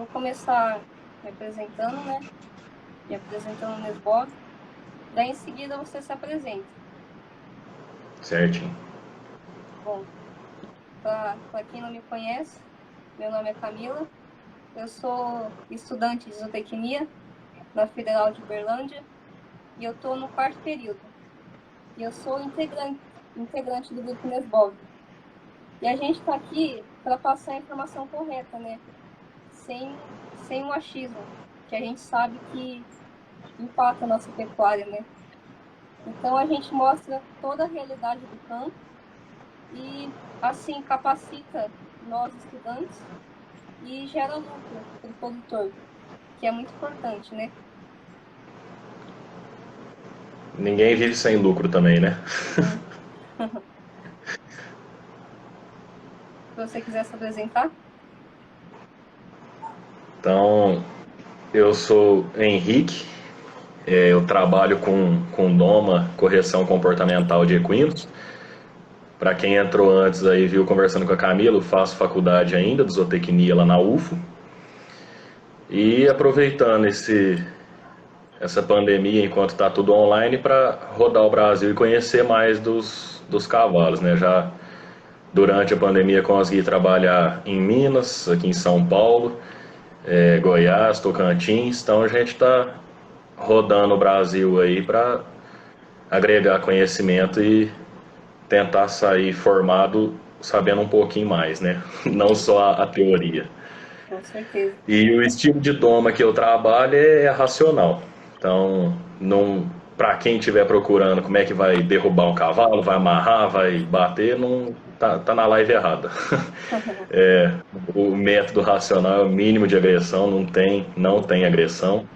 vou começar me apresentando, né? Me apresentando no Nesbov. Daí em seguida você se apresenta. Certinho. Bom, para quem não me conhece, meu nome é Camila. Eu sou estudante de zootecnia na Federal de Uberlândia e eu estou no quarto período. E eu sou integrante do grupo Nesbov. E a gente está aqui para passar a informação correta, né? Sem o achismo, que a gente sabe que impacta a nossa pecuária, né? Então a gente mostra toda a realidade do campo e assim capacita nós estudantes e gera lucro para o produtor, que é muito importante, né? Ninguém vive sem lucro também, né? Se você quiser se apresentar. Então, eu sou Henrique, eu trabalho com DOMA, correção comportamental de equinos. Para quem entrou antes aí, viu conversando com a Camila, eu faço faculdade ainda de zootecnia lá na UFO. E aproveitando essa pandemia, enquanto está tudo online, para rodar o Brasil e conhecer mais dos cavalos, né? Já durante a pandemia consegui trabalhar em Minas, aqui em São Paulo, Goiás, Tocantins, então a gente está rodando o Brasil aí para agregar conhecimento e tentar sair formado sabendo um pouquinho mais, né? Não só a teoria. Com certeza. E o estilo de doma que eu trabalho é racional. Então, não, para quem estiver procurando como é que vai derrubar um cavalo, vai amarrar, vai bater, não tá na live errada. O método racional é o mínimo de agressão, não tem agressão,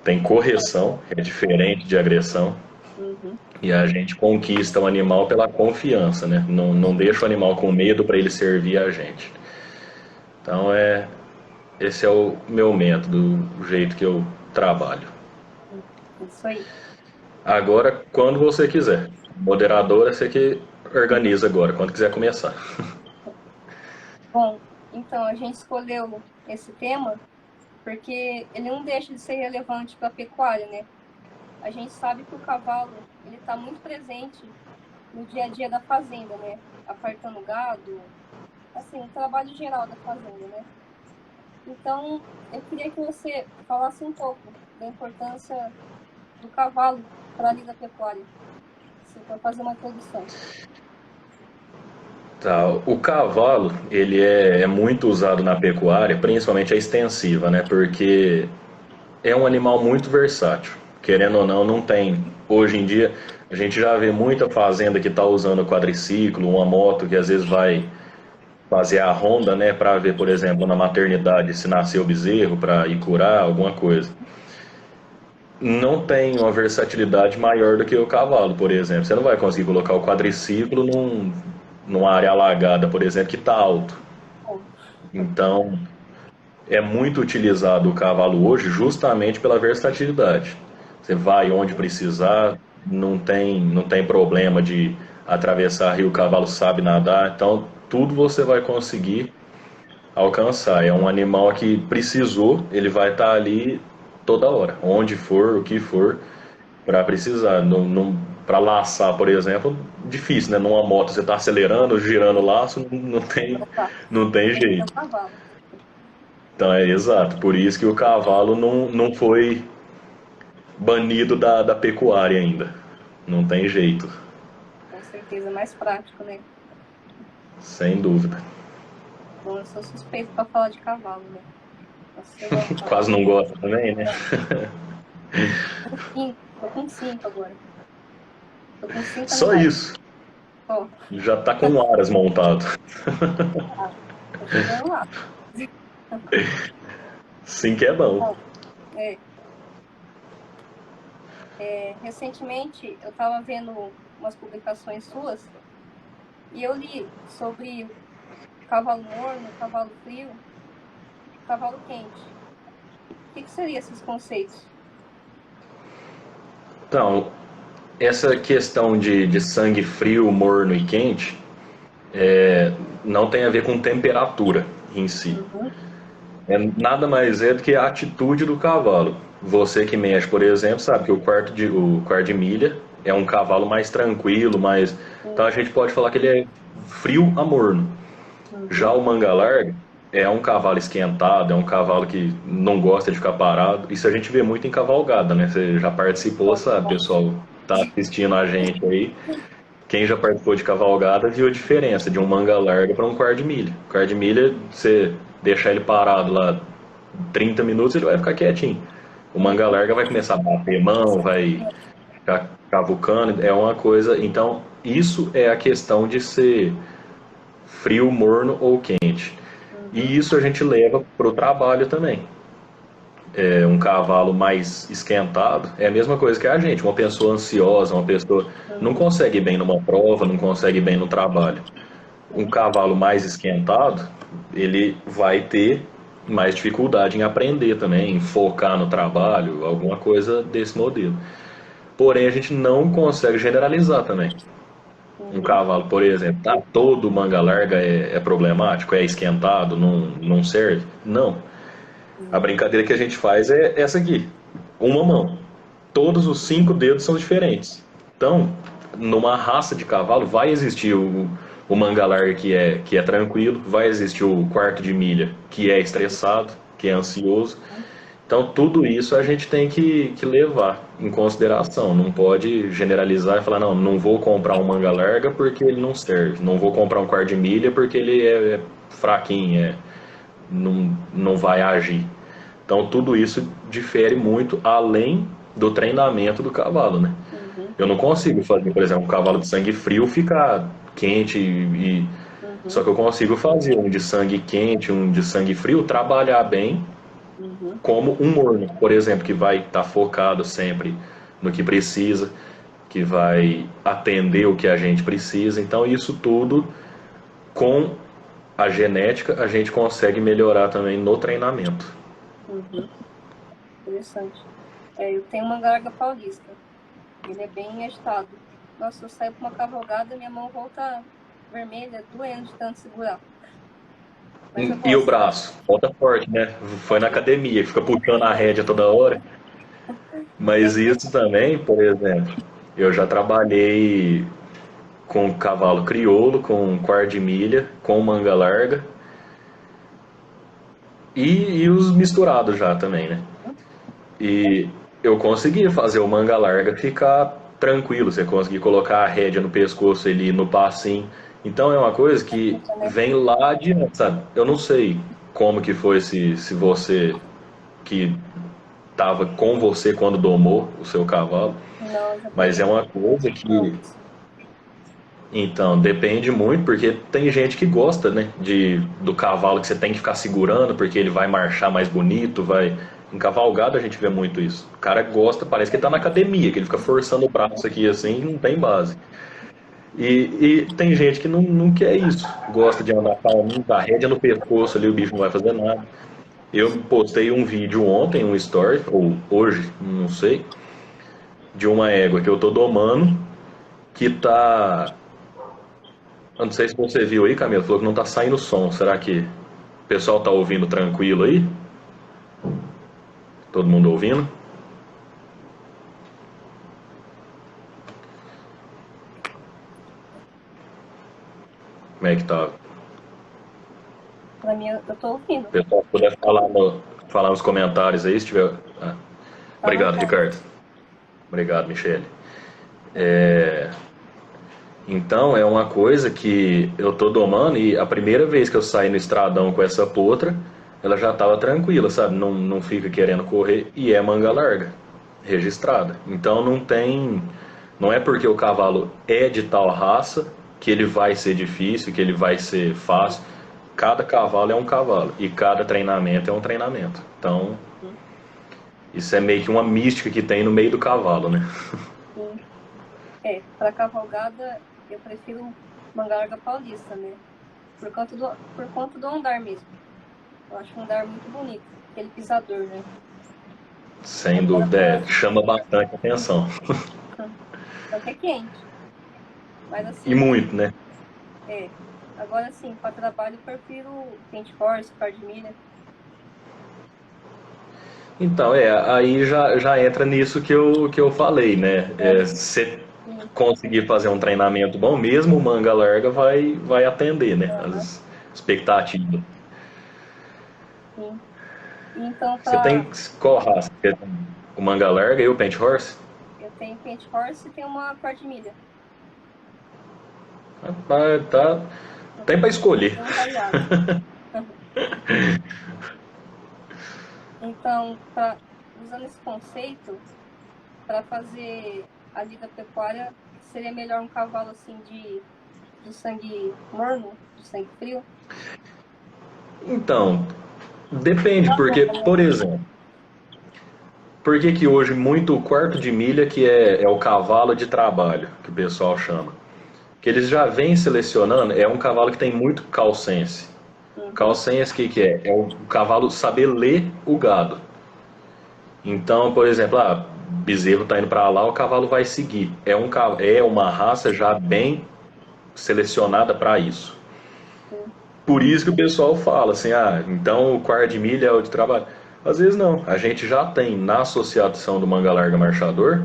tem correção, é diferente de agressão. Uhum. E a gente conquista o animal pela confiança, né? Não deixa o animal com medo para ele servir a gente. Então esse é o meu método, o jeito que eu trabalho. Isso aí. Agora, quando você quiser. Moderadora, você que organiza agora, quando quiser começar. Bom, então a gente escolheu esse tema porque ele não deixa de ser relevante para a pecuária, né? A gente sabe que o cavalo ele está muito presente no dia a dia da fazenda, né? Apartando gado, assim, o trabalho geral da fazenda, né? Então, eu queria que você falasse um pouco da importância do cavalo para a lida pecuária, se for fazer uma introdução. Tá, o cavalo, ele é muito usado na pecuária, principalmente a extensiva, né? Porque é um animal muito versátil. Querendo ou não, não tem. Hoje em dia, a gente já vê muita fazenda que está usando quadriciclo, uma moto que às vezes vai fazer a ronda, né, para ver, por exemplo, na maternidade se nasceu bezerro, para ir curar alguma coisa. Não tem uma versatilidade maior do que o cavalo, por exemplo. Você não vai conseguir colocar o quadriciclo numa área alagada, por exemplo, que está alto. Então, é muito utilizado o cavalo hoje justamente pela versatilidade. Você vai onde precisar, não tem problema de atravessar rio, o cavalo sabe nadar, então tudo você vai conseguir alcançar. É um animal que precisou, ele vai estar ali toda hora, onde for, o que for, para precisar. Para laçar, por exemplo, difícil, né? Numa moto você está acelerando, girando o laço, não tem Tem que ter jeito. um cavalo. Então é exato, por isso que o cavalo não foi banido da pecuária ainda. Não tem jeito, Com certeza, mais prático, né? sem dúvida. Bom, eu sou suspeito para falar de cavalo, né? Nossa, eu amo cavalo. Quase não gosta também, né? Tô com cinco agora. Tô com cinco Só animais. isso, Ó, já tá com aras montado. tô chegando lá. Sim que é bom. Bom, é, recentemente eu estava vendo umas publicações suas e eu li sobre cavalo morno, cavalo frio, cavalo quente. O que seriam esses conceitos? Então, essa questão de sangue frio, morno e quente não tem a ver com temperatura em si. Uhum. nada mais é do que a atitude do cavalo. Você que mexe, por exemplo, sabe que o quarto de milha é um cavalo mais tranquilo, mais. Então a gente pode falar que ele é frio a morno. Já Uhum. o manga larga é um cavalo esquentado, é um cavalo que não gosta de ficar parado. Isso a gente vê muito em cavalgada, né? Você já participou, sabe, pessoal? Tá assistindo a gente aí. Quem já participou de cavalgada viu a diferença de um manga larga para um quarto de milha. Quarto de milha, você deixar ele parado lá 30 minutos, ele vai ficar quietinho. O manga larga vai começar a bater mão, vai ficar cavucando, é uma coisa. Então, isso é a questão de ser frio, morno ou quente. Uhum. E isso a gente leva para o trabalho também. É um cavalo mais esquentado é a mesma coisa que a gente. Uma pessoa ansiosa, uma pessoa não Uhum. consegue ir bem numa prova, não consegue ir bem no trabalho. Um Sim. cavalo mais esquentado, ele vai ter mais dificuldade em aprender também, em focar no trabalho, alguma coisa desse modelo. Porém, a gente não consegue generalizar também. Um Uhum. cavalo, por exemplo, tá todo manga larga é problemático, é esquentado, não serve? Não. A Uhum. brincadeira que a gente faz é essa aqui. Uma mão. Todos os 5 dedos são diferentes. Então, numa raça de cavalo, vai existir o manga larga que é tranquilo, vai existir o quarto de milha que é estressado, que é ansioso. Então, tudo isso a gente tem que levar em consideração. Não pode generalizar e falar, não, não vou comprar um manga larga porque ele não serve. Não vou comprar um quarto de milha porque ele é fraquinho, não vai agir. Então, tudo isso difere muito além do treinamento do cavalo, né? Uhum. Eu não consigo fazer, por exemplo, um cavalo de sangue frio ficar quente só Uhum. que eu consigo fazer um de sangue quente, um de sangue frio, trabalhar bem Uhum. como um morno, por exemplo, que vai estar focado sempre no que precisa, que vai atender o que a gente precisa. Então, isso tudo com a genética a gente consegue melhorar também no treinamento. Uhum. Interessante. Eu tenho uma garga paulista. Ele é bem agitado. Nossa, eu saio pra uma cavalgada, minha mão volta vermelha, doendo de tanto segurar. Mas eu E o gosto. braço? Volta forte, né? Foi na academia, que fica puxando a rédea toda hora. É Mas que isso também, por exemplo, eu já trabalhei com cavalo crioulo, com quarto de milha, com manga larga e os misturados já também, né? E eu consegui fazer o manga larga ficar tranquilo, você conseguir colocar a rédea no pescoço ali no passinho. Então é uma coisa que né? vem lá adiante, sabe? Eu não sei como que foi se você que estava com você quando domou o seu cavalo, Não, eu já mas é peguei uma coisa que antes. então depende muito porque tem gente que gosta, né, do cavalo que você tem que ficar segurando porque ele vai marchar mais bonito, vai em cavalgada a gente vê muito isso. O cara gosta, parece que ele tá na academia, que ele fica forçando o braço aqui assim, e não tem base. E tem gente que não quer isso, gosta de andar calminho, dar rédea no pescoço ali, o bicho não vai fazer nada. Eu postei um vídeo ontem, um story, ou hoje, não sei, de uma égua que eu tô domando, que tá. Eu não sei se você viu aí, Camilo, falou que não tá saindo som. Será que o pessoal tá ouvindo tranquilo aí? Todo mundo ouvindo? Como é que tá? O Pra mim, eu tô ouvindo. pessoal puder falar, falar nos comentários aí, se tiver. Ah, Tá à obrigado, vontade. Ricardo. Obrigado, Michele. Então é uma coisa que eu tô domando e a primeira vez que eu saí no estradão com essa potra, ela já tava tranquila, sabe? Não fica querendo correr e é manga larga, registrada. Então não tem, não é porque o cavalo é de tal raça que ele vai ser difícil, que ele vai ser fácil. Cada cavalo é um cavalo e cada treinamento é um treinamento. Então Uhum. isso é meio que uma mística que tem no meio do cavalo, né? Sim. Pra cavalgada, eu prefiro manga larga paulista, né? Por conta do andar mesmo. Eu acho um andar muito bonito. Aquele pisador, né? Sem Agora dúvida, pra. chama bastante atenção. Só que é quente. Mas E assim, muito, né? é. Agora sim, para trabalho eu prefiro Paint Force, Card Milha. Então, aí já entra nisso que eu falei, né? Você Sim, conseguir fazer um treinamento bom, mesmo o manga larga vai atender, né? aham, As expectativas. sim. Então, Você tem qual raça? Você tem o manga larga e o Paint Horse? eu tenho Paint Horse e tenho uma quarta milha. Tá, tem para escolher. Bem variado. Então, usando esse conceito, para fazer a lida pecuária, seria melhor um cavalo assim de sangue morno, de sangue frio? Então, depende, Uma porque, boa, né? por exemplo, por que que hoje muito o quarto de milha, que é o cavalo de trabalho, que o pessoal chama, que eles já vêm selecionando, é um cavalo que tem muito calcense. Uhum, Calcense, o que que é? É o cavalo saber ler o gado. Então, por exemplo, bezerro está indo para lá, o cavalo vai seguir. É uma raça já bem selecionada para isso. sim. Por isso que o pessoal fala assim, então o quarto de milha é o de trabalho. Às vezes não. A gente já tem na Associação do Manga Larga Marchador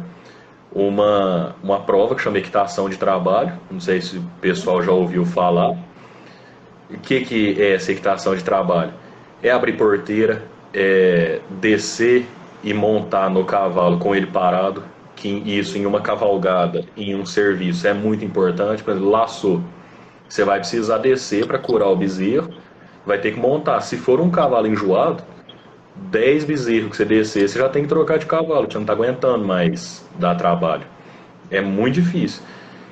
uma prova que chama equitação de trabalho. Não sei se o Sim. pessoal já ouviu falar. O que é essa equitação de trabalho? É abrir porteira, é descer e montar no cavalo com ele parado, que isso em uma cavalgada, em um serviço é muito importante. Por exemplo, laço, você vai precisar descer para curar o bezerro, vai ter que montar. Se for um cavalo enjoado, 10 bezerros que você descer, você já tem que trocar de cavalo, que você não está aguentando mais dar trabalho. É muito difícil.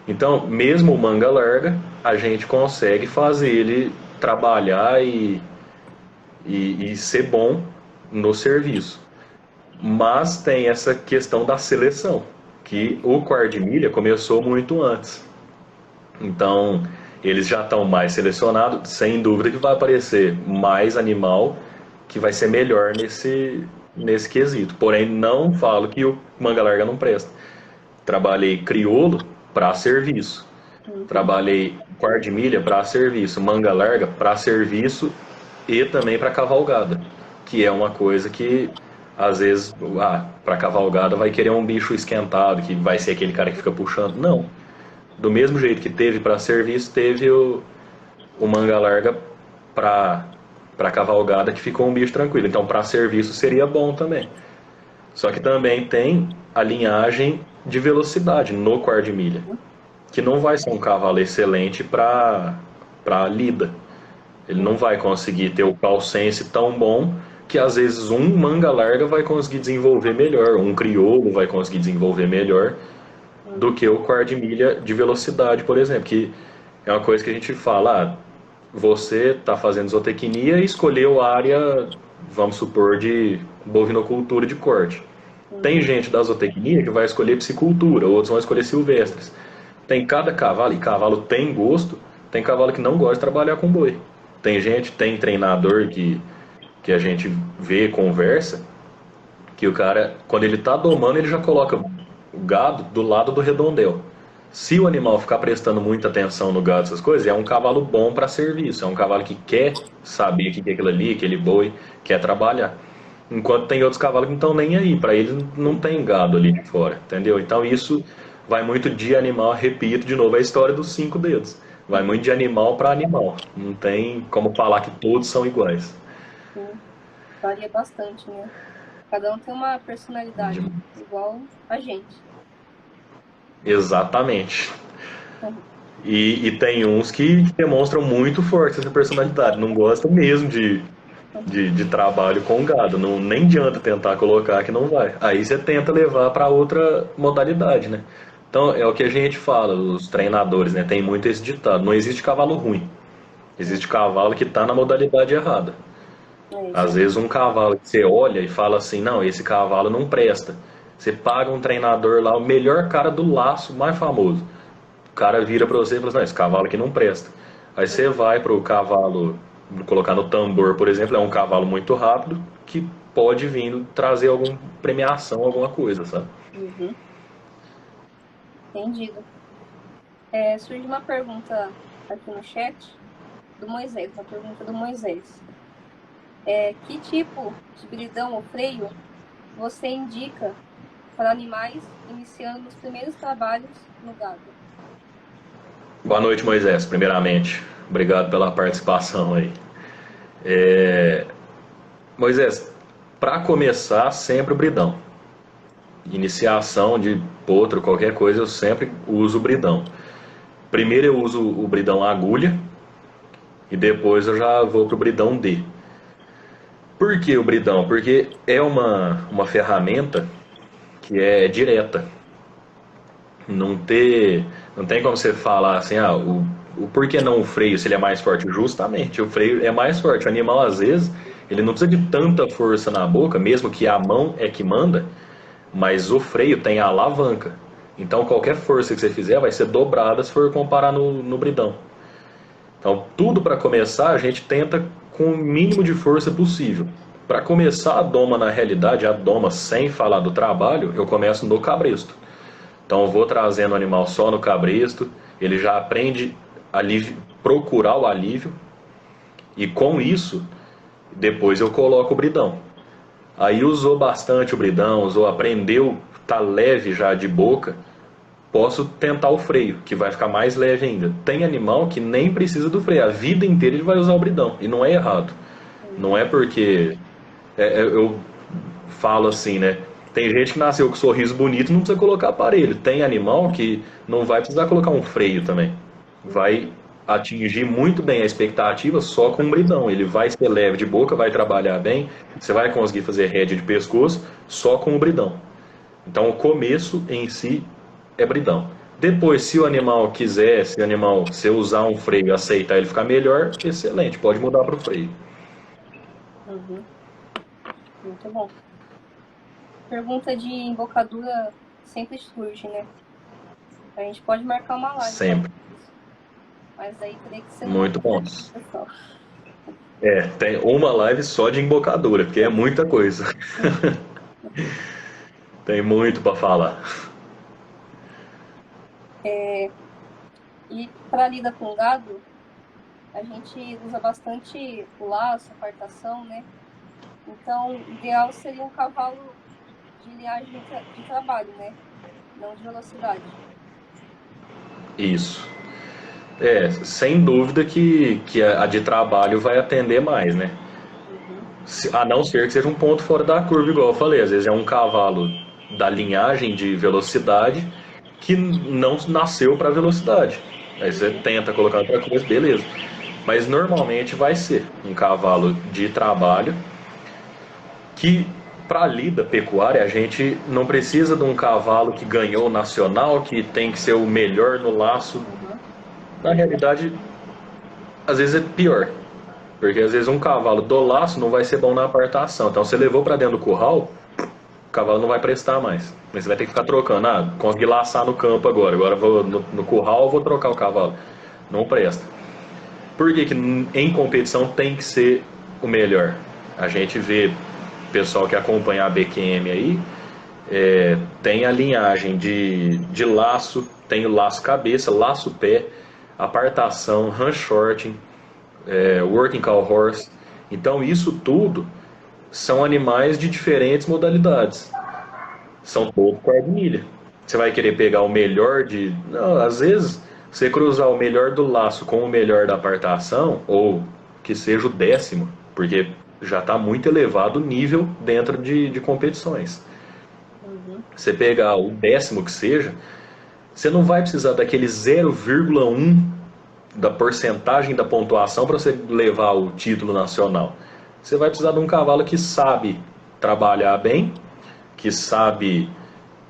Então, mesmo o manga larga, a gente consegue fazer ele trabalhar e ser bom no serviço. Mas tem essa questão da seleção, que o quarto de milha começou muito antes. Então, eles já estão mais selecionados, sem dúvida que vai aparecer mais animal que vai ser melhor nesse quesito. Porém, não falo que o manga larga não presta. Trabalhei crioulo para serviço. Uhum. Trabalhei quarto de milha para serviço, manga larga para serviço e também para cavalgada, que é uma coisa que às vezes, para cavalgada vai querer um bicho esquentado, que vai ser aquele cara que fica puxando. Não. Do mesmo jeito que teve para serviço, teve o manga larga para cavalgada, que ficou um bicho tranquilo. Então, para serviço seria bom também. Só que também tem a linhagem de velocidade no quarto de milha, que não vai ser um cavalo excelente para lida. Ele não vai conseguir ter o calcense tão bom que às vezes um manga larga vai conseguir desenvolver melhor, um crioulo vai conseguir desenvolver melhor do Uhum. que o quarto de milha de velocidade, por exemplo, que é uma coisa que a gente fala, você está fazendo zootecnia e escolheu a área, vamos supor, de bovinocultura de corte. Tem Uhum. gente da zootecnia que vai escolher piscicultura, outros vão escolher silvestres. Tem cada cavalo, e cavalo tem gosto, tem cavalo que não gosta de trabalhar com boi. Tem treinador que a gente vê, conversa, que o cara, quando ele tá domando, ele já coloca o gado do lado do redondel. Se o animal ficar prestando muita atenção no gado, essas coisas, é um cavalo bom para serviço, é um cavalo que quer saber o que é aquilo ali, aquele boi, quer trabalhar. Enquanto tem outros cavalos que não estão nem aí, para eles não tem gado ali de fora, entendeu? Então isso vai muito de animal, repito de novo a história dos 5 dedos. Vai muito de animal para animal. Não tem como falar que todos são iguais. Sim. Varia bastante, né? Cada um tem uma personalidade, De- igual a gente. Exatamente. E tem uns que demonstram muito forte essa personalidade, não gostam mesmo de trabalho com gado, não, nem adianta tentar colocar que não vai. Aí você tenta levar para outra modalidade, né? Então é o que a gente fala, os treinadores, né? Tem muito esse ditado: não existe cavalo ruim, existe cavalo que está na modalidade errada. É isso Às aí. vezes um cavalo que você olha e fala assim, não, esse cavalo não presta. Você paga um treinador lá, o melhor cara do laço, mais famoso. O cara vira pra você e fala assim, não, esse cavalo aqui não presta. Aí você vai pro cavalo, colocar no tambor, por exemplo, é um cavalo muito rápido que pode vir trazer alguma premiação, alguma coisa, sabe? Uhum. Entendido. Surge uma pergunta aqui no chat do Moisés, uma pergunta do Moisés. Que tipo de bridão ou freio você indica para animais iniciando os primeiros trabalhos no gado? Boa noite, Moisés. Primeiramente, obrigado pela participação aí. Moisés, para começar, sempre o bridão. Iniciação de potro, qualquer coisa, eu sempre uso o bridão. Primeiro eu uso o bridão agulha e depois eu já vou pro bridão D. Por que o bridão? Porque é uma ferramenta que é direta. Não tem como você falar assim, o por que não o freio se ele é mais forte? Justamente, o freio é mais forte. O animal, às vezes, ele não precisa de tanta força na boca, mesmo que a mão é que manda, mas o freio tem a alavanca. Então, qualquer força que você fizer vai ser dobrada se for comparar no bridão. Então, tudo para começar, a gente tenta com o mínimo de força possível. Para começar a doma, na realidade, a doma sem falar do trabalho, eu começo no cabresto. Então eu vou trazendo o animal só no cabresto, ele já aprende a procurar o alívio, e com isso, depois eu coloco o bridão. Aí usou bastante o bridão, aprendeu, tá leve já de boca, posso tentar o freio, que vai ficar mais leve ainda. Tem animal que nem precisa do freio, a vida inteira ele vai usar o bridão, e não é errado. Não é porque eu falo assim, né? Tem gente que nasceu com sorriso bonito e não precisa colocar aparelho. Tem animal que não vai precisar colocar um freio também. Vai atingir muito bem a expectativa só com um bridão. Ele vai ser leve de boca, vai trabalhar bem. Você vai conseguir fazer rédea de pescoço só com o bridão. Então o começo em si é bridão. Depois, se o animal quiser, se o animal se usar um freio e aceitar ele ficar melhor, excelente, pode mudar para o freio. Uhum. Muito bom. Pergunta de embocadura sempre surge, né? A gente pode marcar uma live. Sempre. Mas aí teria que ser muito bom. Tem uma live só de embocadura, porque é muita coisa. Tem muito para falar. E para lida com gado, a gente usa bastante o laço, a apartação, né? Então, o ideal seria um cavalo de linhagem de trabalho, né? Não de velocidade. Isso. Sem dúvida que a de trabalho vai atender mais, né? A não ser que seja um ponto fora da curva, igual eu falei. Às vezes é um cavalo da linhagem de velocidade que não nasceu para velocidade. Aí você tenta colocar outra coisa, beleza. Mas normalmente vai ser um cavalo de trabalho que, para lida pecuária, a gente não precisa de um cavalo que ganhou o nacional, que tem que ser o melhor no laço. Na realidade, às vezes é pior. Porque às vezes um cavalo do laço não vai ser bom na apartação. Então você levou para dentro do curral, o cavalo não vai prestar mais. Você vai ter que ficar trocando. Consegui laçar no campo agora. Agora vou no curral, vou trocar o cavalo. Não presta. Por que em competição tem que ser o melhor? A gente vê pessoal que acompanha a BQM aí, tem a linhagem de laço, tem o laço cabeça, laço pé, apartação, hand shorting, working cow horse. Então isso tudo são animais de diferentes modalidades. São todos quadrilha. Você vai querer pegar o melhor de... Não, às vezes você cruzar o melhor do laço com o melhor da apartação, ou que seja o 10º, porque já está muito elevado o nível dentro de competições. Você pegar o 10º que seja, você não vai precisar daquele 0,1 da porcentagem da pontuação para você levar o título nacional. Você vai precisar de um cavalo que sabe trabalhar bem, que sabe,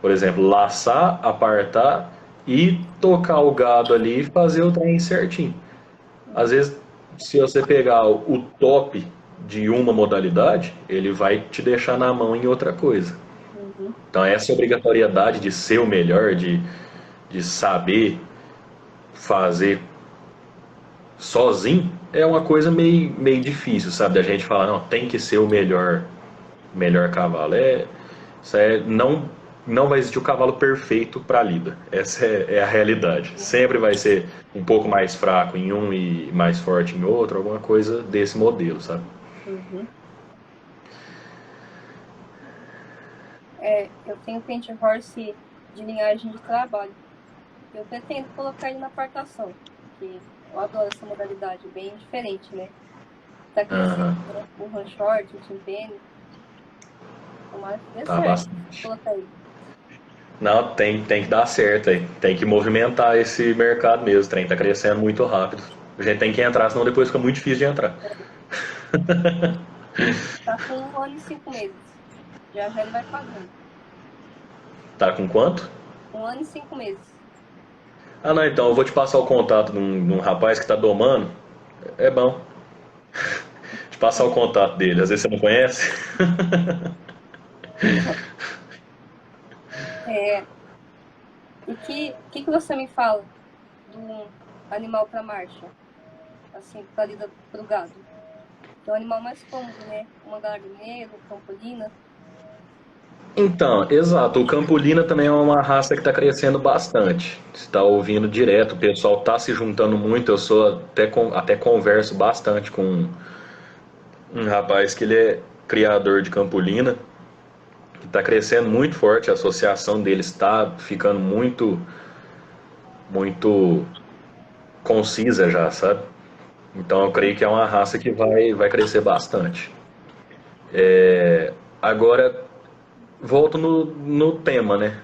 por exemplo, laçar, apartar e tocar o gado ali e fazer o trem certinho. Às vezes, se você pegar o top de uma modalidade, ele vai te deixar na mão em outra coisa. Então essa obrigatoriedade de ser o melhor, de saber fazer sozinho, é uma coisa meio difícil, sabe? Da gente falar, não, tem que ser o melhor cavalo. Não vai existir o cavalo perfeito para a lida. Essa é a realidade. Sempre vai ser um pouco mais fraco em um e mais forte em outro, alguma coisa desse modelo, sabe? Eu tenho Paint Horse de linhagem de trabalho. Eu pretendo colocar ele na apartação, porque eu adoro essa modalidade, bem diferente, né? Tá crescendo, Aham, né? O Run Short, o Team Penny. Tomara que dê tá certo bastante. colocar ele. Não, tem que dar certo aí. Tem que movimentar esse mercado mesmo. O trem tá crescendo muito rápido. A gente tem que entrar, senão depois fica muito difícil de entrar. Tá com 1 ano e 5 meses. Já já ele vai pagando. Tá com quanto? 1 ano e 5 meses. Ah, não, então eu vou te passar o contato de um rapaz que tá domando. É bom. Te passar o contato dele. Às vezes você não conhece. É, e que você me fala do animal para marcha? Assim, para lida pro gado. Que é o animal mais cômodo, né? O mangalargueiro, campolina. Então, exato. O Campolina também é uma raça que está crescendo bastante. Você está ouvindo direto, o pessoal está se juntando muito. Eu sou até converso bastante com um rapaz que ele é criador de Campolina, que está crescendo muito forte. A associação deles está ficando muito concisa já, sabe? Então eu creio que é uma raça que vai crescer bastante. Agora, volto no tema, né?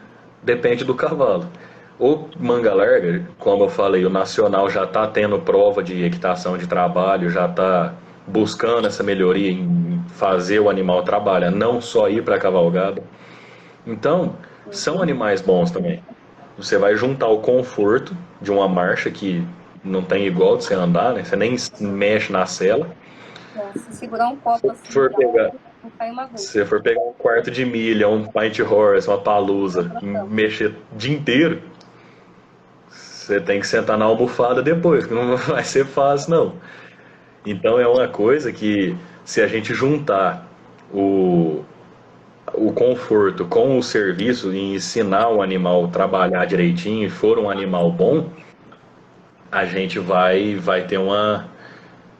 Depende do cavalo. O manga larga, como eu falei, o nacional já está tendo prova de equitação de trabalho, já está buscando essa melhoria em fazer o animal trabalhar, não só ir para a cavalgada. Então, são Uhum. animais bons também. Você vai juntar o conforto de uma marcha que não tem igual de você andar, né? Você nem mexe na sela. Não, se segurar um copo Se assim for de pegar, álcool, não cai uma se gota. você for pegar um quarto de milha, um pint horse, uma É palusa, tranquilo. mexer o dia inteiro, você tem que sentar na almofada depois, que não vai ser fácil, não. Então é uma coisa que, se a gente juntar o, o conforto com o serviço e ensinar o animal a trabalhar direitinho e for um animal bom, a gente vai ter uma.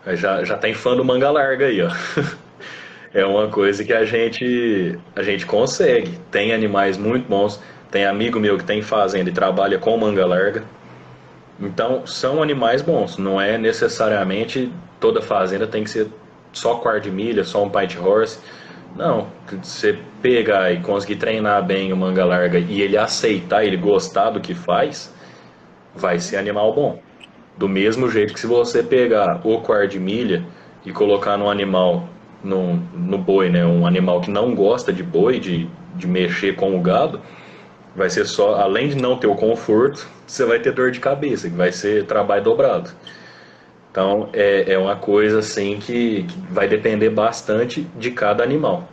Já tem fã do manga larga aí, ó. É uma coisa que a gente consegue. Tem animais muito bons. Tem amigo meu que tem fazenda e trabalha com manga larga. Então, são animais bons. Não é necessariamente toda fazenda tem que ser só quarto de milha, só um pint horse. Não, você pegar e conseguir treinar bem o manga larga e ele aceitar, ele gostar do que faz, vai ser Uhum. animal bom. Do mesmo jeito que se você pegar o quarto de milha e colocar num animal, no boi, né? Um animal que não gosta de boi, de mexer com o gado, vai ser só, além de não ter o conforto, você vai ter dor de cabeça, que vai ser trabalho dobrado. Então é uma coisa assim que vai depender bastante de cada animal.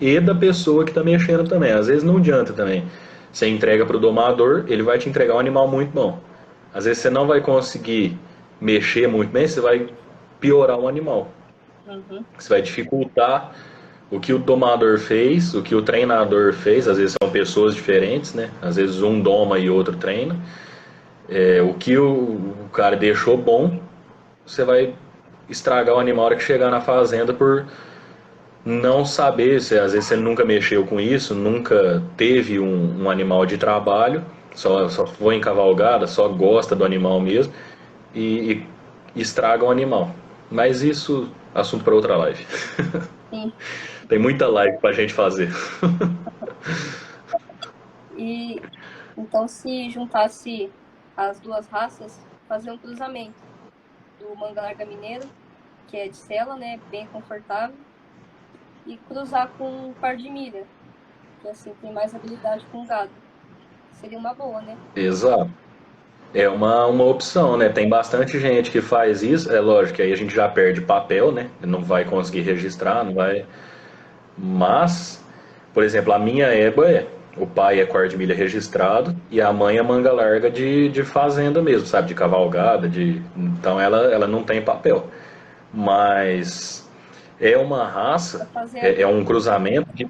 E da pessoa que está mexendo também. Às vezes não adianta também. Você entrega para o domador, ele vai te entregar um animal muito bom. Às vezes você não vai conseguir mexer muito bem, você vai piorar o animal. Uhum. Você vai dificultar o que o domador fez, o que o treinador fez. Às vezes são pessoas diferentes, né? Às vezes um doma e outro treina. O que o cara deixou bom, você vai estragar o animal na hora que chegar na fazenda por não saber, às vezes você nunca mexeu com isso, nunca teve um animal de trabalho, só foi em cavalgada, só gosta do animal mesmo e estraga o animal. Mas isso, assunto para outra live. Sim. Tem muita live pra gente fazer. E então, se juntasse as duas raças, fazer um cruzamento do manga larga mineiro, que é de sela, né, bem confortável, e cruzar com um par de milha, que assim tem mais habilidade com o gado. Seria uma boa, né? Exato. É uma opção, né? Tem bastante gente que faz isso. É lógico que aí a gente já perde papel, né? Não vai conseguir registrar, não vai. Mas, por exemplo, a minha égua o pai é quarto de milha registrado e a mãe é manga larga de fazenda mesmo, sabe? De cavalgada, então ela não tem papel. Mas é uma Pra raça, fazer. é um cruzamento que,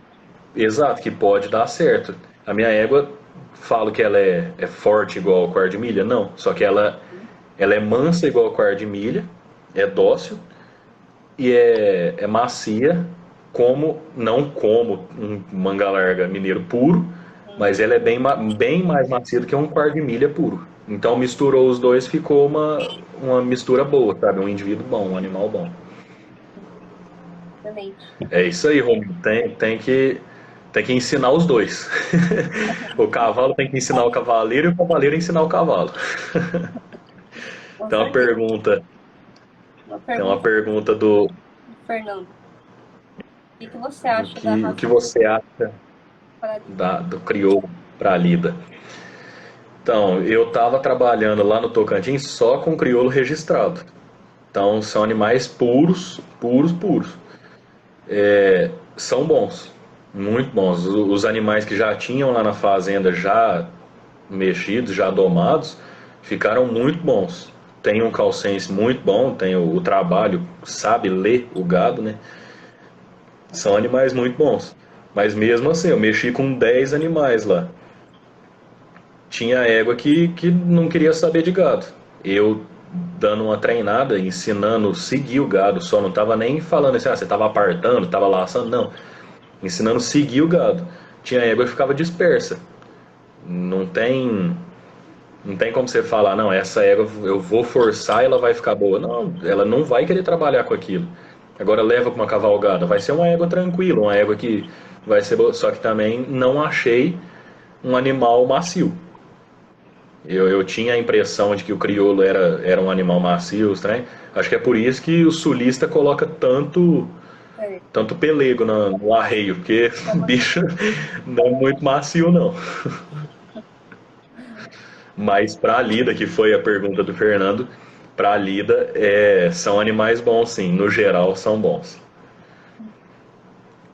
exato, que pode dar certo. A minha égua, falo que ela é forte igual ao quarto de milha? Não, só que ela é mansa igual ao quarto de milha, é dócil e é macia não como um manga larga mineiro puro, mas ele é bem mais macio do que um quarto de milha puro. Então misturou os dois, ficou uma mistura boa, sabe? Um indivíduo bom, um animal bom. Excelente. É isso aí, Romulo. Tem que ensinar os dois. O cavalo tem que ensinar o cavaleiro e o cavaleiro ensinar o cavalo. Com Tem uma certeza. pergunta, Uma tem uma pergunta pergunta do, do Fernando. O que você do acha da que, o que raça você acha paralítica? do crioulo para a lida. Então, eu estava trabalhando lá no Tocantins só com crioulo registrado. Então, são animais puros, puros, puros. São bons, muito bons. Os animais que já tinham lá na fazenda, já mexidos, já domados, ficaram muito bons. Tem um calcense muito bom, tem o trabalho, sabe ler o gado, né? São animais muito bons. Mas mesmo assim, eu mexi com 10 animais lá. Tinha égua que não queria saber de gado. Eu dando uma treinada, ensinando a seguir o gado, só não estava nem falando assim, você estava apartando, estava laçando, não. Ensinando a seguir o gado. Tinha égua que ficava dispersa. Não tem, não tem como você falar, não, essa égua eu vou forçar e ela vai ficar boa. Não, ela não vai querer trabalhar com aquilo. Agora leva para uma cavalgada, vai ser uma égua tranquila, uma égua que vai ser boa. Só que também não achei um animal macio. Eu tinha a impressão de que o crioulo era um animal macio, estranho. Acho que é por isso que o sulista coloca É, tanto pelego no arreio, porque tá o bacana. bicho não é muito macio, não. Mas para a lida, que foi a pergunta do Fernando, para a lida são animais bons, sim. No geral, são bons.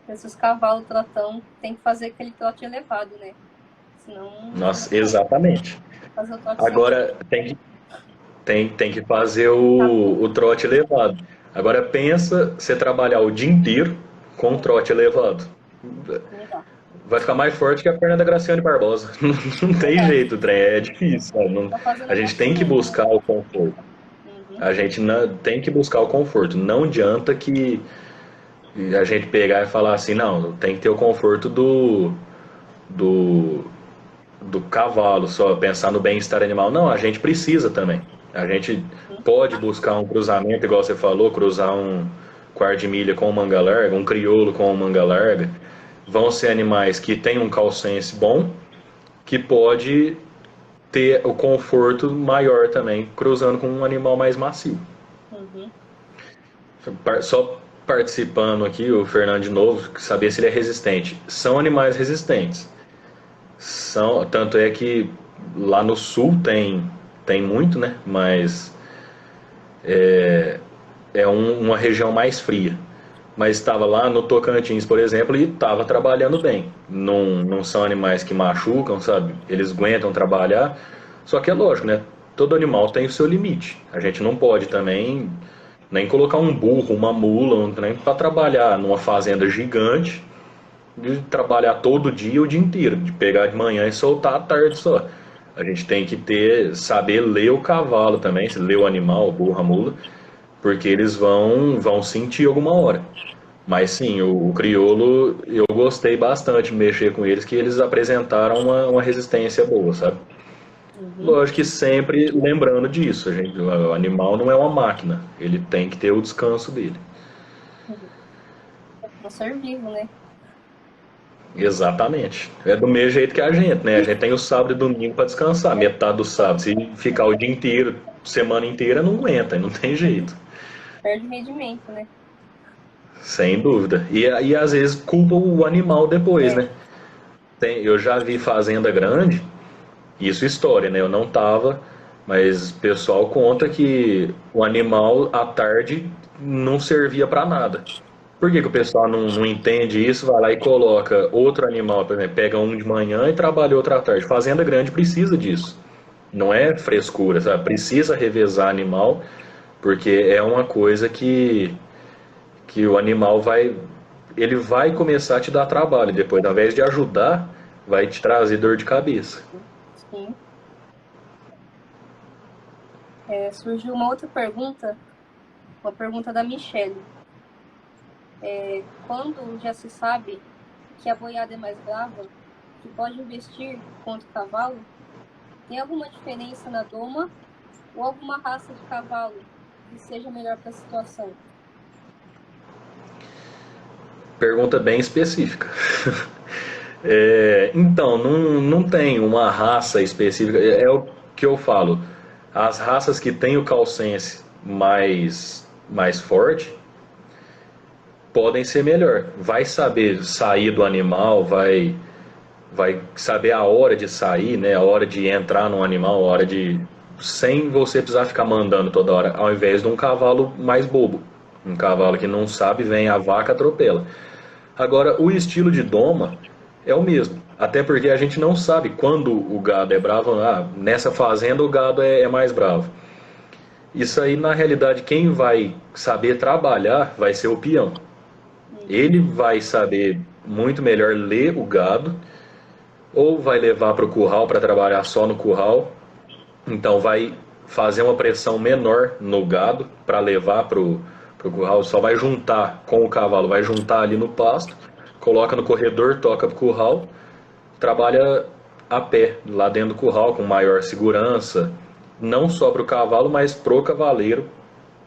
Esses cavalos trotão tem que fazer aquele trote elevado, né? Senão não Nossa, exatamente. fazer o trote certinho. Agora tem que fazer Rápido. o trote elevado. Agora pensa você trabalhar o dia inteiro com um É, trote elevado. não dá. Vai ficar mais forte que a perna da Graciane Barbosa. Não tem Verdade. jeito, o trem é difícil. Sabe? Tá fazendo A gente tem que agachamento, né? buscar o conforto. Uhum. A gente tem que buscar o conforto. Não adianta que a gente pegar e falar assim, não, tem que ter o conforto do, do cavalo, só pensar no bem-estar animal. Não, a gente precisa também. A gente pode buscar um cruzamento, igual você falou, cruzar um quarto de milha com manga larga, um crioulo com manga larga. Vão ser animais que têm um calcense bom, que pode ter o conforto maior também, cruzando com um animal mais macio. Uhum. Só participando aqui, o Fernando de novo, saber se ele é resistente. São animais resistentes. Tanto é que lá no sul tem muito, né? Mas uma região mais fria. Mas estava lá no Tocantins, por exemplo, e estava trabalhando bem. Não são animais que machucam, sabe? Eles aguentam trabalhar. Só que é lógico, né? Todo animal tem o seu limite. A gente não pode também nem colocar um burro, uma mula, nem para trabalhar numa fazenda gigante, de trabalhar todo dia o dia inteiro, de pegar de manhã e soltar à tarde só. A gente tem que saber ler o cavalo também, se ler o animal, o burro, a mula, porque eles vão sentir alguma hora. Mas sim, o crioulo, eu gostei bastante de mexer com eles, que eles apresentaram uma resistência boa, sabe? Uhum. Lógico que sempre lembrando disso, o animal não é uma máquina, ele tem que ter o descanso dele. Uhum. Um ser vivo, né? Exatamente. É do mesmo jeito que a gente, né? A gente tem o sábado e domingo para descansar, metade do sábado. Se ficar o dia inteiro, semana inteira, não aguenta, não tem jeito. Perde rendimento, né? Sem dúvida. E às vezes culpa o animal depois, É. né? Eu já vi fazenda grande, isso é história, né? Eu não tava, mas o pessoal conta que o animal à tarde não servia para nada. Por que o pessoal não entende isso? Vai lá e coloca outro animal, por exemplo, pega um de manhã e trabalha outro à tarde. Fazenda grande precisa disso. Não é frescura, sabe? Precisa revezar animal, porque é uma coisa que o animal ele vai começar a te dar trabalho depois, ao invés de ajudar, vai te trazer dor de cabeça. Sim. Surgiu uma outra pergunta, uma pergunta da Michelle. Quando já se sabe que a boiada é mais brava, que pode investir contra o cavalo, tem alguma diferença na doma ou alguma raça de cavalo que seja melhor para a situação? Pergunta bem específica. Então, não tem uma raça específica. É o que eu falo. As raças que têm o calcense mais forte podem ser melhor. Vai saber sair do animal, vai saber a hora de sair, né? A hora de entrar no animal, a hora de. Sem você precisar ficar mandando toda hora, ao invés de um cavalo mais bobo. Um cavalo que não sabe, vem a vaca, atropela. Agora, o estilo de doma é o mesmo. Até porque a gente não sabe quando o gado é bravo. Ah, nessa fazenda o gado é mais bravo. Isso aí, na realidade, quem vai saber trabalhar vai ser o peão. Ele vai saber muito melhor ler o gado, ou vai levar para o curral para trabalhar só no curral. Então, vai fazer uma pressão menor no gado para levar para o curral. Só vai juntar com o cavalo, vai juntar ali no pasto, coloca no corredor, toca para o curral, trabalha a pé lá dentro do curral com maior segurança, não só para o cavalo, mas pro cavaleiro,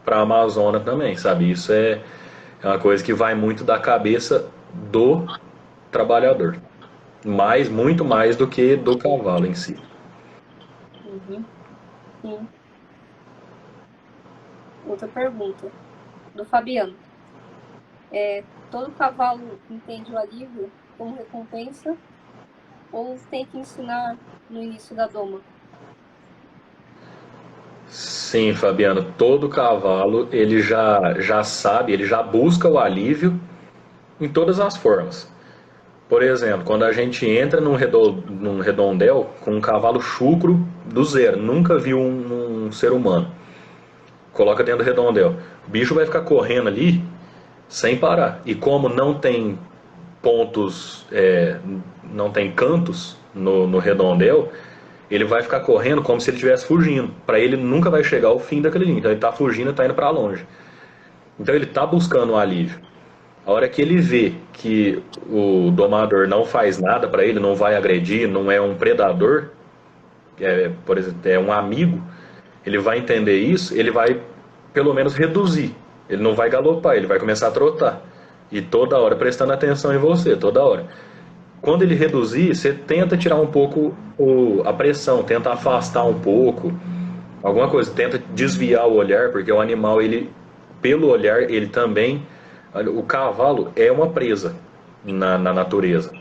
para a Amazônia também, sabe? Isso é uma coisa que vai muito da cabeça do trabalhador, mais, muito mais do que do cavalo em si. Uhum, sim. Outra pergunta, do Fabiano. Todo cavalo entende o alívio como recompensa ou tem que ensinar no início da doma? Sim, Fabiano, todo cavalo ele já sabe, ele já busca o alívio em todas as formas. Por exemplo, quando a gente entra num redondel com um cavalo chucro do zero, nunca viu um ser humano, coloca dentro do redondel, o bicho vai ficar correndo ali sem parar. E como não tem pontos, não tem cantos no redondel, ele vai ficar correndo como se ele estivesse fugindo. Para ele nunca vai chegar ao fim daquele linha. Então ele está fugindo, está indo para longe. Então ele está buscando um alívio. A hora que ele vê que o domador não faz nada para ele, não vai agredir, não é um predador, por exemplo, é um amigo, ele vai entender isso, ele vai pelo menos reduzir. Ele não vai galopar, ele vai começar a trotar. E toda hora prestando atenção em você, toda hora. Quando ele reduzir, você tenta tirar um pouco a pressão, tenta afastar um pouco, alguma coisa, tenta desviar o olhar, porque o animal, ele, pelo olhar, ele também. O cavalo é uma presa na natureza.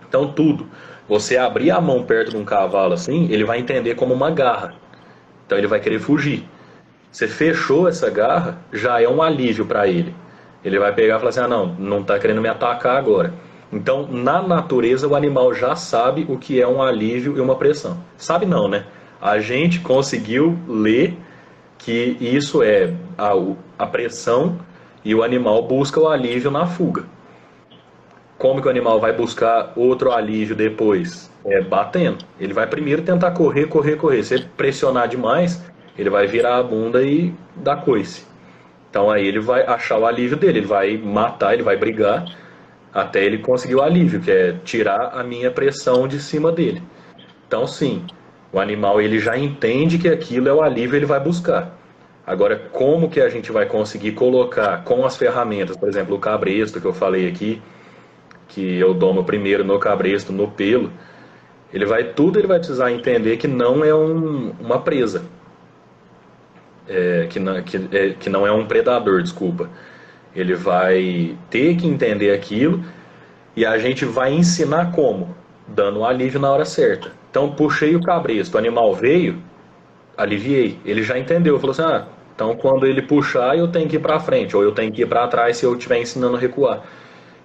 Então, tudo. Você abrir a mão perto de um cavalo assim, ele vai entender como uma garra. Então, ele vai querer fugir. Você fechou essa garra, já é um alívio para ele. Ele vai pegar e falar assim: ah, não está querendo me atacar agora. Então, na natureza, o animal já sabe o que é um alívio e uma pressão. Sabe não, né? A gente conseguiu ler que isso é a pressão e o animal busca o alívio na fuga. Como que o animal vai buscar outro alívio depois? É batendo. Ele vai primeiro tentar correr, correr, correr. Se ele pressionar demais, ele vai virar a bunda e dar coice. Então aí ele vai achar o alívio dele, ele vai matar, ele vai brigar até ele conseguir o alívio, que é tirar a minha pressão de cima dele. Então sim, o animal ele já entende que aquilo é o alívio, ele vai buscar. Agora, como que a gente vai conseguir colocar com as ferramentas, por exemplo, o cabresto que eu falei aqui, que eu domo primeiro no cabresto, no pelo, ele vai precisar entender que não é uma presa, que não é um predador, desculpa. Ele vai ter que entender aquilo e a gente vai ensinar como, dando o alívio na hora certa. Então, puxei o cabresto, o animal veio, aliviei. Ele já entendeu, falou assim: ah, então quando ele puxar, eu tenho que ir para frente, ou eu tenho que ir para trás se eu estiver ensinando a recuar.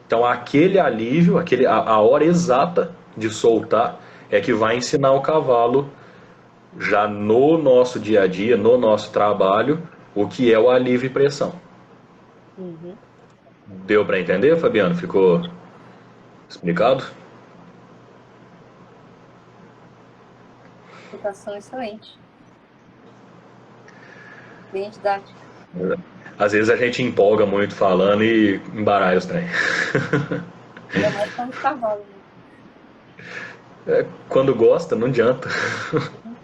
Então, aquele alívio, a hora exata de soltar, é que vai ensinar o cavalo, já no nosso dia a dia, no nosso trabalho, o que é o alívio e pressão. Uhum. Deu para entender, Fabiano? Ficou explicado? Explicação excelente. Bem didática. Às vezes a gente empolga muito falando e embaralha os trem. Ainda mais quando os cavalos, né? Quando gosta, não adianta. Uhum.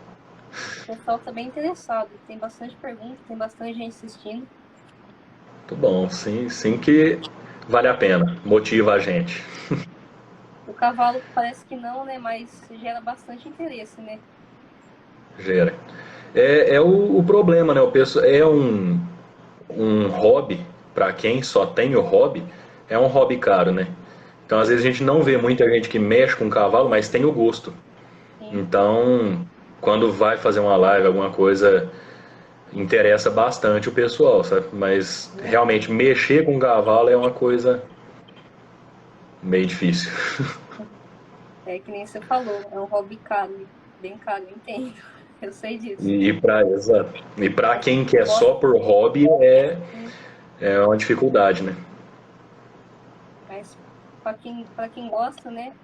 O pessoal tá bem interessado, tem bastante pergunta, tem bastante gente assistindo. Muito bom, sim, sim que vale a pena, motiva a gente. O cavalo parece que não, né? Mas gera bastante interesse, né? Gera. É o problema, né? O pessoal é um hobby, para quem só tem o hobby, é um hobby caro, né? Então, às vezes, a gente não vê muita gente que mexe com cavalo, mas tem o gosto. Sim, Então, quando vai fazer uma live, alguma coisa, interessa bastante o pessoal, sabe? Mas, né? realmente, mexer com cavalo é uma coisa meio difícil. É que nem você falou, é um hobby caro, bem caro, eu entendo. Eu sei disso. Exato. E para Mas quem quer gosta, só por hobby, sim, é uma dificuldade, né? mas para quem gosta, né?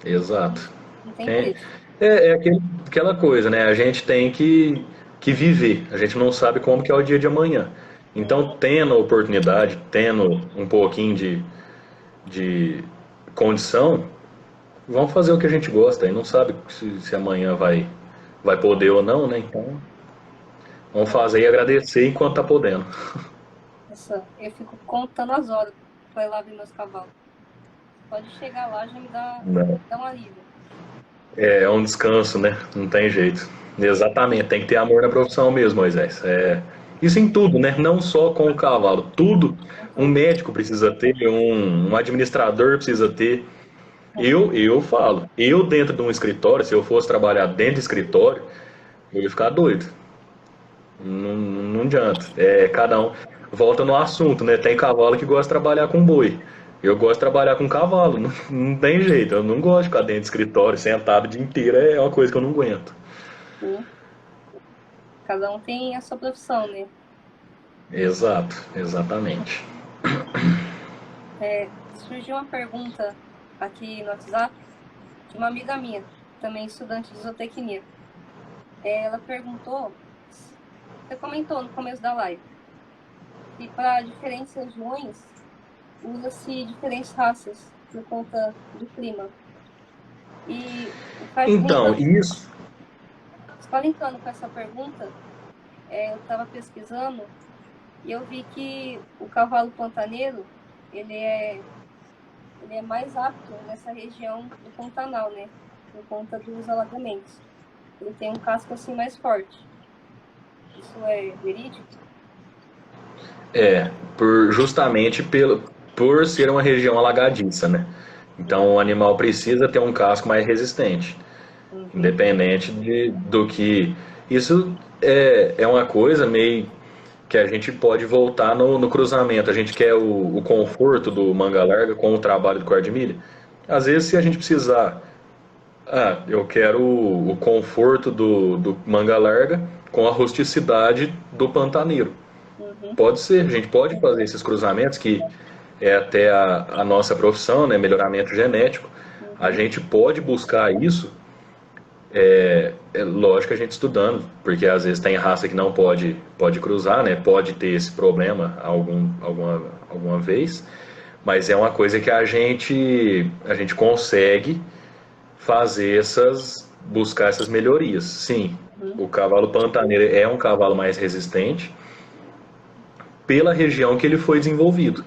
Exato. Não, não tem É, preço. aquela coisa, né? A gente tem que viver. A gente não sabe como que é o dia de amanhã. Sim, Então, tendo a oportunidade, tendo um pouquinho de condição, vamos fazer o que a gente gosta. E não sabe se amanhã vai poder ou não, né? Então, vamos é, fazer e agradecer enquanto tá podendo. eu fico contando as horas para ir lá ver meus cavalos. Pode chegar lá já me Né? dá um alívio. É um descanso, né? Não tem jeito. Exatamente, tem que ter amor na profissão mesmo, Moisés. Isso em tudo, né? Não só com o cavalo. Tudo. Com Um tudo. médico precisa ter, um administrador precisa ter. Eu falo, eu dentro de um escritório, se eu fosse trabalhar dentro de escritório, eu ia ficar doido. Não, não adianta. Cada um volta no assunto, né? Tem cavalo que gosta de trabalhar com boi. Eu gosto de trabalhar com cavalo. Não, não tem jeito. Eu não gosto de ficar dentro de escritório, sentado o dia inteiro. É uma coisa que eu não aguento. Sim. Cada um tem a sua profissão, né? Exato, exatamente. Surgiu uma pergunta aqui no WhatsApp de uma amiga minha, também estudante de zootecnia. Ela perguntou, você comentou no começo da live, que para diferentes regiões usa-se diferentes raças por conta do clima. E Então, isso. só linkando com essa pergunta, eu estava pesquisando e eu vi que o cavalo pantaneiro, ele é, ele é mais apto nessa região do Pantanal, né? Por conta dos alagamentos. Ele tem um casco assim mais forte. Isso é verídico? Justamente por ser uma região alagadiça, né? Então o animal precisa ter um casco mais resistente, Uhum, independente do que. Isso é uma coisa meio que a gente pode voltar no cruzamento. A gente quer o conforto do manga larga com o trabalho do quarto de milha. Às vezes, se a gente precisar, eu quero o conforto do manga larga com a rusticidade do pantaneiro. uhum, Pode ser, a gente pode fazer esses cruzamentos, que é até a nossa profissão, né, melhoramento genético. A uhum, gente pode buscar isso, é lógico, a gente estudando, porque às vezes tem raça que não pode cruzar, né, pode ter esse problema alguma vez, mas é uma coisa que a gente consegue fazer buscar essas melhorias. Sim, uhum, o cavalo pantaneiro é um cavalo mais resistente pela região que ele foi desenvolvido.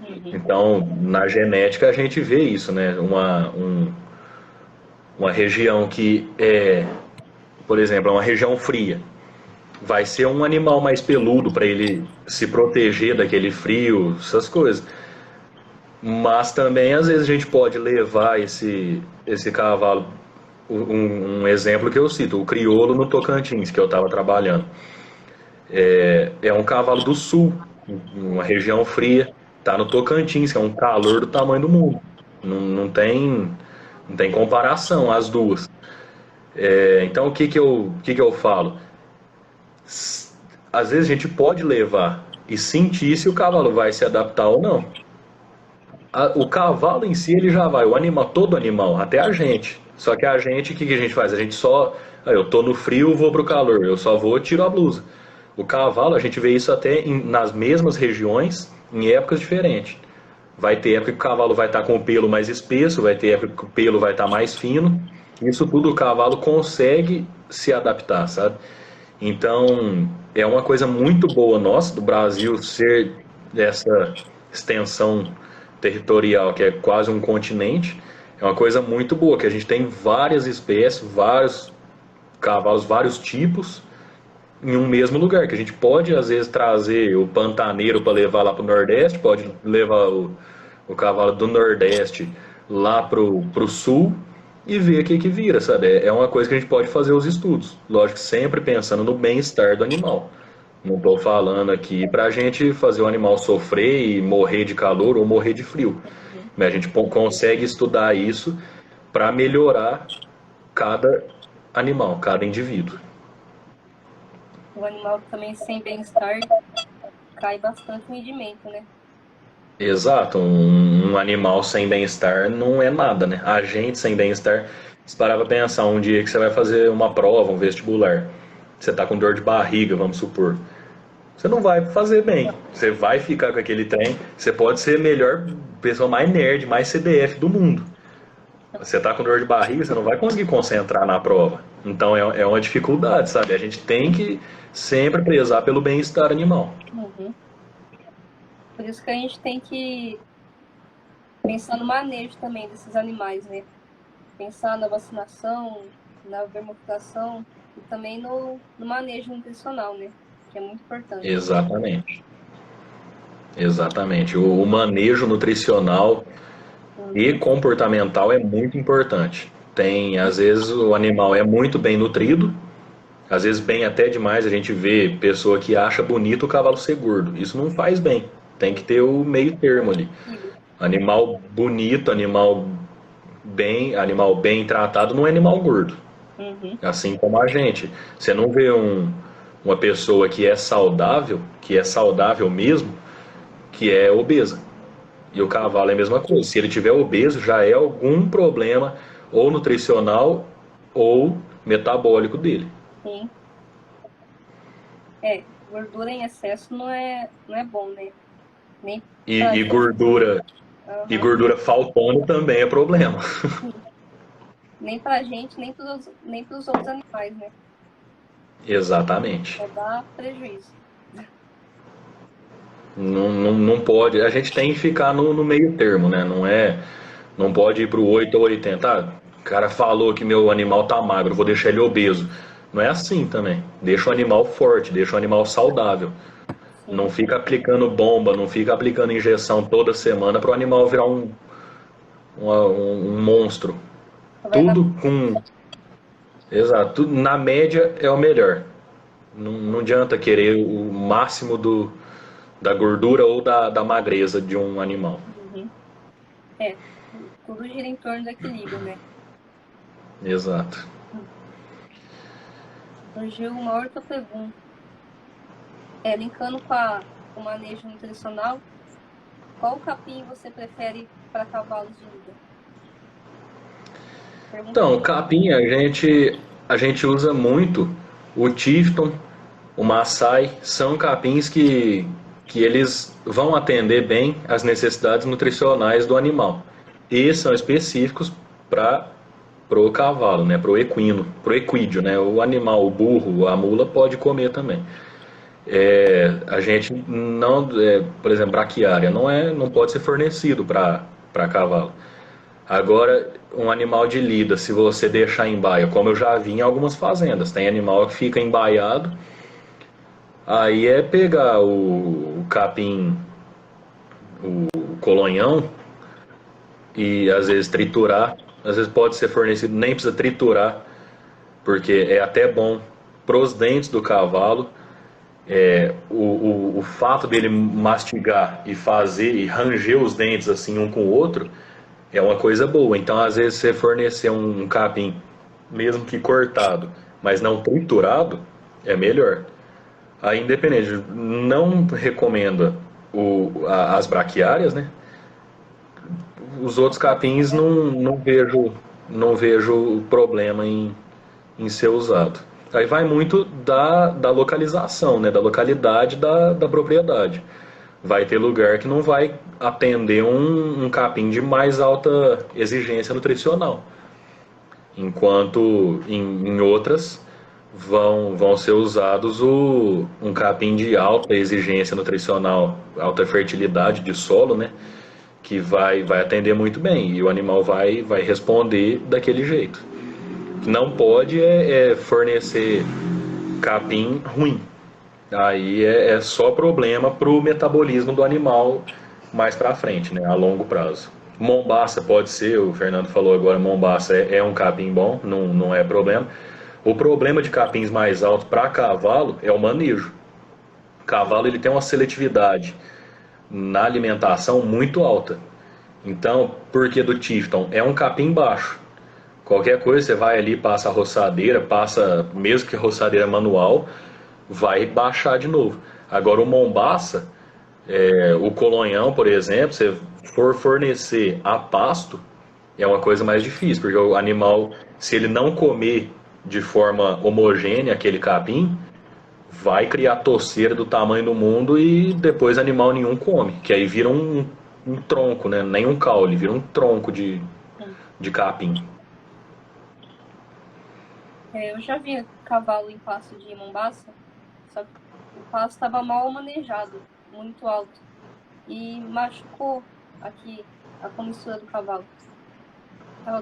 uhum, Então, na genética a gente vê isso, né? Uma região que por exemplo, é uma região fria, vai ser um animal mais peludo para ele se proteger daquele frio, essas coisas. Mas também às vezes a gente pode levar esse cavalo, um exemplo que eu cito, o crioulo no Tocantins, que eu estava trabalhando. É um cavalo do sul, uma região fria, tá no Tocantins, que é um calor do tamanho do mundo. Não tem comparação as duas. Então o que que eu falo? Às vezes a gente pode levar e sentir se o cavalo vai se adaptar ou não. O cavalo em si ele já vai, o animal, todo animal, até a gente. Só que a gente, o que que a gente faz? A gente só, eu tô no frio, vou pro calor, eu só vou, tiro a blusa. O cavalo, a gente vê isso até nas mesmas regiões, em épocas diferentes. Vai ter época que o cavalo vai estar com o pelo mais espesso, vai ter época que o pelo vai estar mais fino. Isso tudo o cavalo consegue se adaptar, sabe? Então, é uma coisa muito boa nossa, do Brasil, ser essa extensão territorial, que é quase um continente. É uma coisa muito boa, que a gente tem várias espécies, vários cavalos, vários tipos, em um mesmo lugar, que a gente pode às vezes trazer o pantaneiro para levar lá para o Nordeste, pode levar o cavalo do Nordeste lá pro Sul e ver o que que vira, sabe? É uma coisa que a gente pode fazer os estudos, lógico, sempre pensando no bem-estar do animal. Não estou falando aqui para a gente fazer o animal sofrer e morrer de calor ou morrer de frio, mas a gente consegue estudar isso para melhorar cada animal, cada indivíduo. O animal também sem bem-estar cai bastante o rendimento, né? Exato, um animal sem bem-estar não é nada, né? A gente sem bem-estar, se parar pra pensar um dia que você vai fazer uma prova, um vestibular, você tá com dor de barriga, vamos supor, você não vai fazer bem, você vai ficar com aquele trem, você pode ser a melhor pessoa mais nerd, mais CDF do mundo. Você tá com dor de barriga, você não vai conseguir concentrar na prova. Então é uma dificuldade, sabe? A gente tem que sempre prezar pelo bem-estar animal. Uhum. Por isso que a gente tem que pensar no manejo também desses animais, né? Pensar na vacinação, na vermifugação e também no manejo nutricional, né? Que é muito importante. Exatamente. Exatamente. O manejo nutricional e comportamental é muito importante. Tem, às vezes, o animal é muito bem nutrido, às vezes bem até demais. A gente vê pessoa que acha bonito o cavalo ser gordo. Isso não faz bem. Tem que ter o meio termo ali. Animal bonito, animal bem tratado não é animal gordo. Uhum. Assim como a gente. Você não vê uma pessoa que é saudável mesmo, que é obesa. E o cavalo é a mesma coisa. Se ele tiver obeso, já é algum problema ou nutricional ou metabólico dele. Sim. Gordura em excesso não é bom, né? Nem E gordura, e gordura faltando também é problema. nem pra gente, nem pros outros animais, né? Exatamente. Vai dar prejuízo. Não pode. A gente tem que ficar no meio termo, né? Não pode ir pro 8 ou 80. Ah, o cara falou que meu animal tá magro, vou deixar ele obeso. Não é assim também. Deixa o animal forte, deixa o animal saudável. Sim. Não fica aplicando bomba, não fica aplicando injeção toda semana para o animal virar um monstro. Tudo com. Exato, tudo na média é o melhor. Não adianta querer o máximo da gordura ou da magreza de um animal. Uhum. Tudo gira em torno do equilíbrio, né? Exato. Surgiu uma outra pergunta. Linkando com o manejo nutricional, qual capim você prefere para cavalos de lida? Então, o capim a gente usa muito o Tifton, o Maasai, são capins que eles vão atender bem as necessidades nutricionais do animal. E são específicos para o cavalo, né, para o equino, para o equídeo, né, o animal, o burro, a mula pode comer também. A gente não, por exemplo, braquiária não pode ser fornecido para cavalo. Agora, um animal de lida, se você deixar em baia, como eu já vi em algumas fazendas, tem animal que fica embaiado, aí é pegar o capim, o colonhão, e às vezes triturar, às vezes pode ser fornecido, nem precisa triturar, porque é até bom pros dentes do cavalo. O fato dele mastigar e fazer e ranger os dentes assim um com o outro é uma coisa boa. Então, às vezes, você fornecer um capim, mesmo que cortado, mas não triturado, é melhor. Aí, independente, não recomenda as braquiárias, né? Os outros capins não vejo problema em ser usado. Aí vai muito da localização, né? Da localidade da propriedade. Vai ter lugar que não vai atender um capim de mais alta exigência nutricional, enquanto em outras vão ser usados um capim de alta exigência nutricional, alta fertilidade de solo, né? Que vai atender muito bem e o animal vai responder daquele jeito. Não pode fornecer capim ruim. Aí é só problema para o metabolismo do animal mais para frente, né, a longo prazo. Mombaça pode ser, o Fernando falou agora, Mombaça é um capim bom, não é problema. O problema de capins mais altos para cavalo é o manejo. O cavalo ele tem uma seletividade na alimentação muito alta. Então, porque do Tifton é um capim baixo. Qualquer coisa você vai ali, passa a roçadeira, passa, mesmo que roçadeira manual, vai baixar de novo. Agora o Mombaça, o colonhão, por exemplo, se for fornecer a pasto, é uma coisa mais difícil, porque o animal, se ele não comer de forma homogênea aquele capim, vai criar toceira do tamanho do mundo e depois animal nenhum come, que aí vira um tronco, né? Nem um caule, vira um tronco de capim. Eu já vi cavalo em pasto de Mombaça, só que o pasto estava mal manejado, muito alto, e machucou aqui a comissura do cavalo.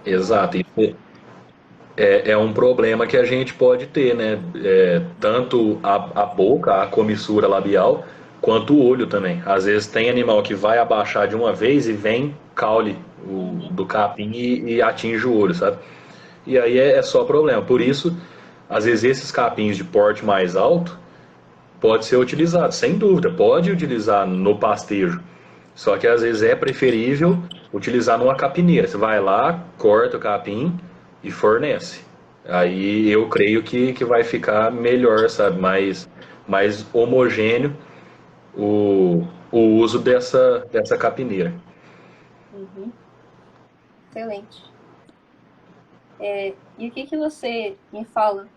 Exato, isso é um problema que a gente pode ter, né? Tanto a boca, a comissura labial, quanto o olho também. Às vezes tem animal que vai abaixar de uma vez e vem caule do capim e atinge o olho, sabe? E aí é só problema. Por isso, às vezes esses capins de porte mais alto pode ser utilizado, sem dúvida, pode utilizar no pastejo. Só que às vezes é preferível utilizar numa capineira. Você vai lá, corta o capim e fornece. Aí eu creio que vai ficar melhor, sabe? Mais homogêneo o uso dessa capineira. Uhum. Excelente. E o que você me fala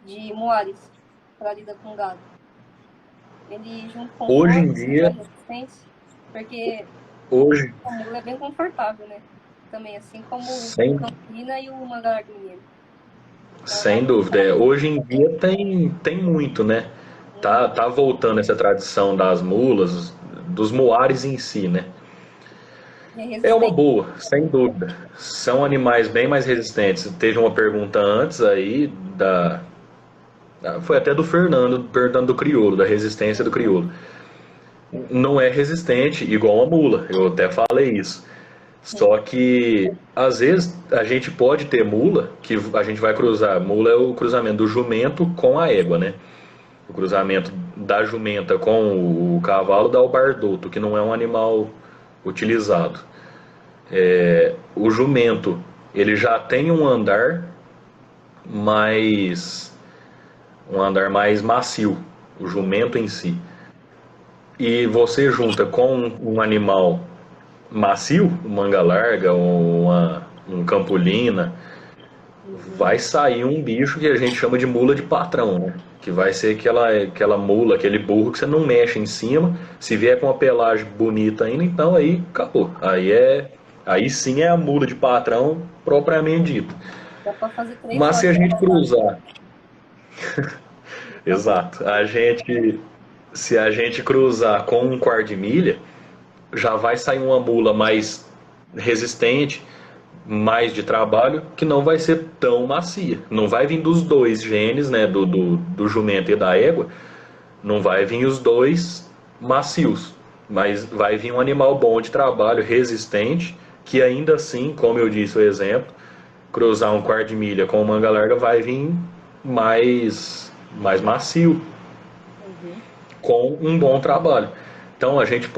de Moares para lidar com gado? Ele junto com Hoje em o dia, resistência, porque hoje, a mula é bem confortável, né? Também, assim como sem, o Campina e o Mangalardo Mineiro. sem dúvida, hoje em dia tem muito, né? Tá voltando essa tradição das mulas, dos muares em si, né? É uma boa, sem dúvida. São animais bem mais resistentes. Teve uma pergunta antes aí foi até do Fernando perguntando do crioulo, da resistência do crioulo. Não é resistente igual a mula, eu até falei isso. Só que às vezes a gente pode ter mula que a gente vai cruzar. Mula é o cruzamento do jumento com a égua, né? O cruzamento da jumenta com o cavalo dá o bardoto, que não é um animal utilizado. O jumento, ele já tem mais um andar mais macio, o jumento em si. E você junta com um animal macio, manga larga ou um campolina, vai sair um bicho que a gente chama de mula de patrão, né? Que vai ser aquela mula, aquele burro que você não mexe em cima. Se vier com uma pelagem bonita ainda, então aí acabou. Aí sim é a mula de patrão propriamente dita. Dá para fazer 3 Mas se a gente cruzar, exato, se a gente cruzar com um quarto de milha, já vai sair uma mula mais resistente, mais de trabalho, que não vai ser tão macia. Não vai vir dos dois genes, né, do jumento e da égua, não vai vir os dois macios, mas vai vir um animal bom de trabalho, resistente, que ainda assim, como eu disse o exemplo, cruzar um quarto de milha com manga larga vai vir mais macio, com um bom trabalho. Então a gente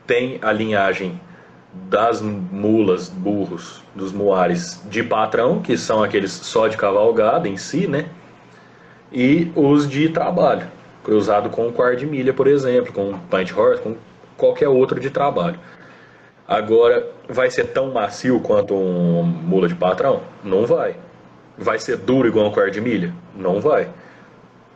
tem a linhagem das mulas, burros, dos muares de patrão, que são aqueles só de cavalgada em si, né? E os de trabalho, cruzado com um quarto de milha, por exemplo, com um pint horse, com qualquer outro de trabalho. Agora, vai ser tão macio quanto uma mula de patrão? Não vai. Vai ser duro igual um quarto de milha? Não vai.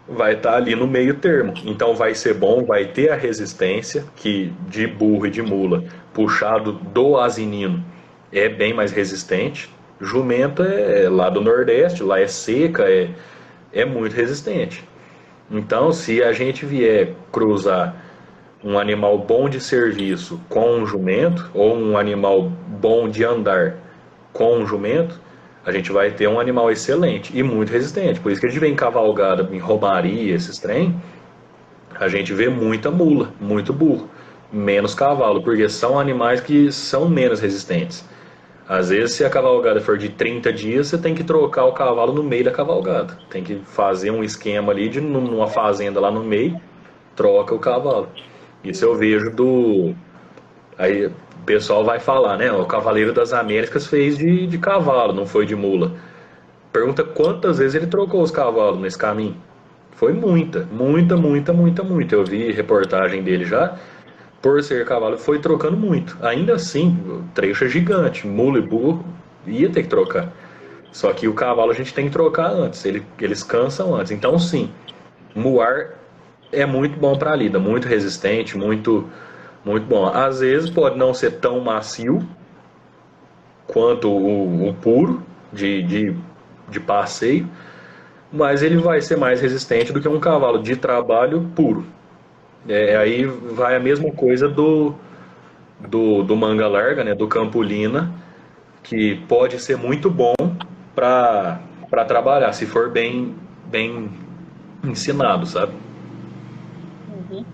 Vai estar ali no meio termo. Então vai ser bom, vai ter a resistência que de burro e de mula, puxado do asinino, é bem mais resistente. Jumenta é lá do Nordeste, lá é seca, é muito resistente. Então, se a gente vier cruzar um animal bom de serviço com um jumento, ou um animal bom de andar com um jumento, a gente vai ter um animal excelente e muito resistente. Por isso que a gente vê em cavalgada, em romaria, esses trem, a gente vê muita mula, muito burro, menos cavalo, porque são animais que são menos resistentes. Às vezes, se a cavalgada for de 30 dias, você tem que trocar o cavalo no meio da cavalgada. Tem que fazer um esquema ali de numa fazenda lá no meio, troca o cavalo. Isso eu vejo do. Aí o pessoal vai falar, né? O Cavaleiro das Américas fez de cavalo, não foi de mula. Pergunta quantas vezes ele trocou os cavalos nesse caminho. Foi muita, muita, muita, muita, muita. Eu vi reportagem dele já. Por ser cavalo, foi trocando muito. Ainda assim, o trecho é gigante. Mula e burro ia ter que trocar. Só que o cavalo a gente tem que trocar antes. Eles cansam antes. Então, sim, muar é muito bom para a lida, muito resistente, muito, muito bom. Às vezes pode não ser tão macio quanto o puro de passeio, mas ele vai ser mais resistente do que um cavalo de trabalho puro. Aí vai a mesma coisa do manga larga, né, do Campolina, que pode ser muito bom para trabalhar, se for bem ensinado, sabe? Uhum.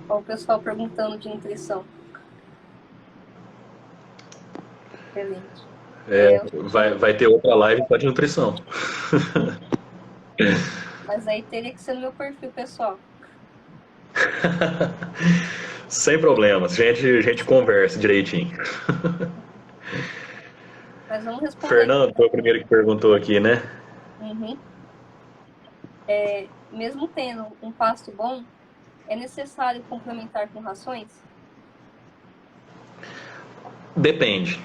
Ó, o pessoal perguntando de nutrição. Excelente. Vai ter outra live só de nutrição. Mas aí teria que ser no meu perfil pessoal. Sem problemas, a gente conversa direitinho. Mas vamos responder. Fernando foi o primeiro que perguntou aqui, né? Uhum. Mesmo tendo um pasto bom, é necessário complementar com rações? Depende.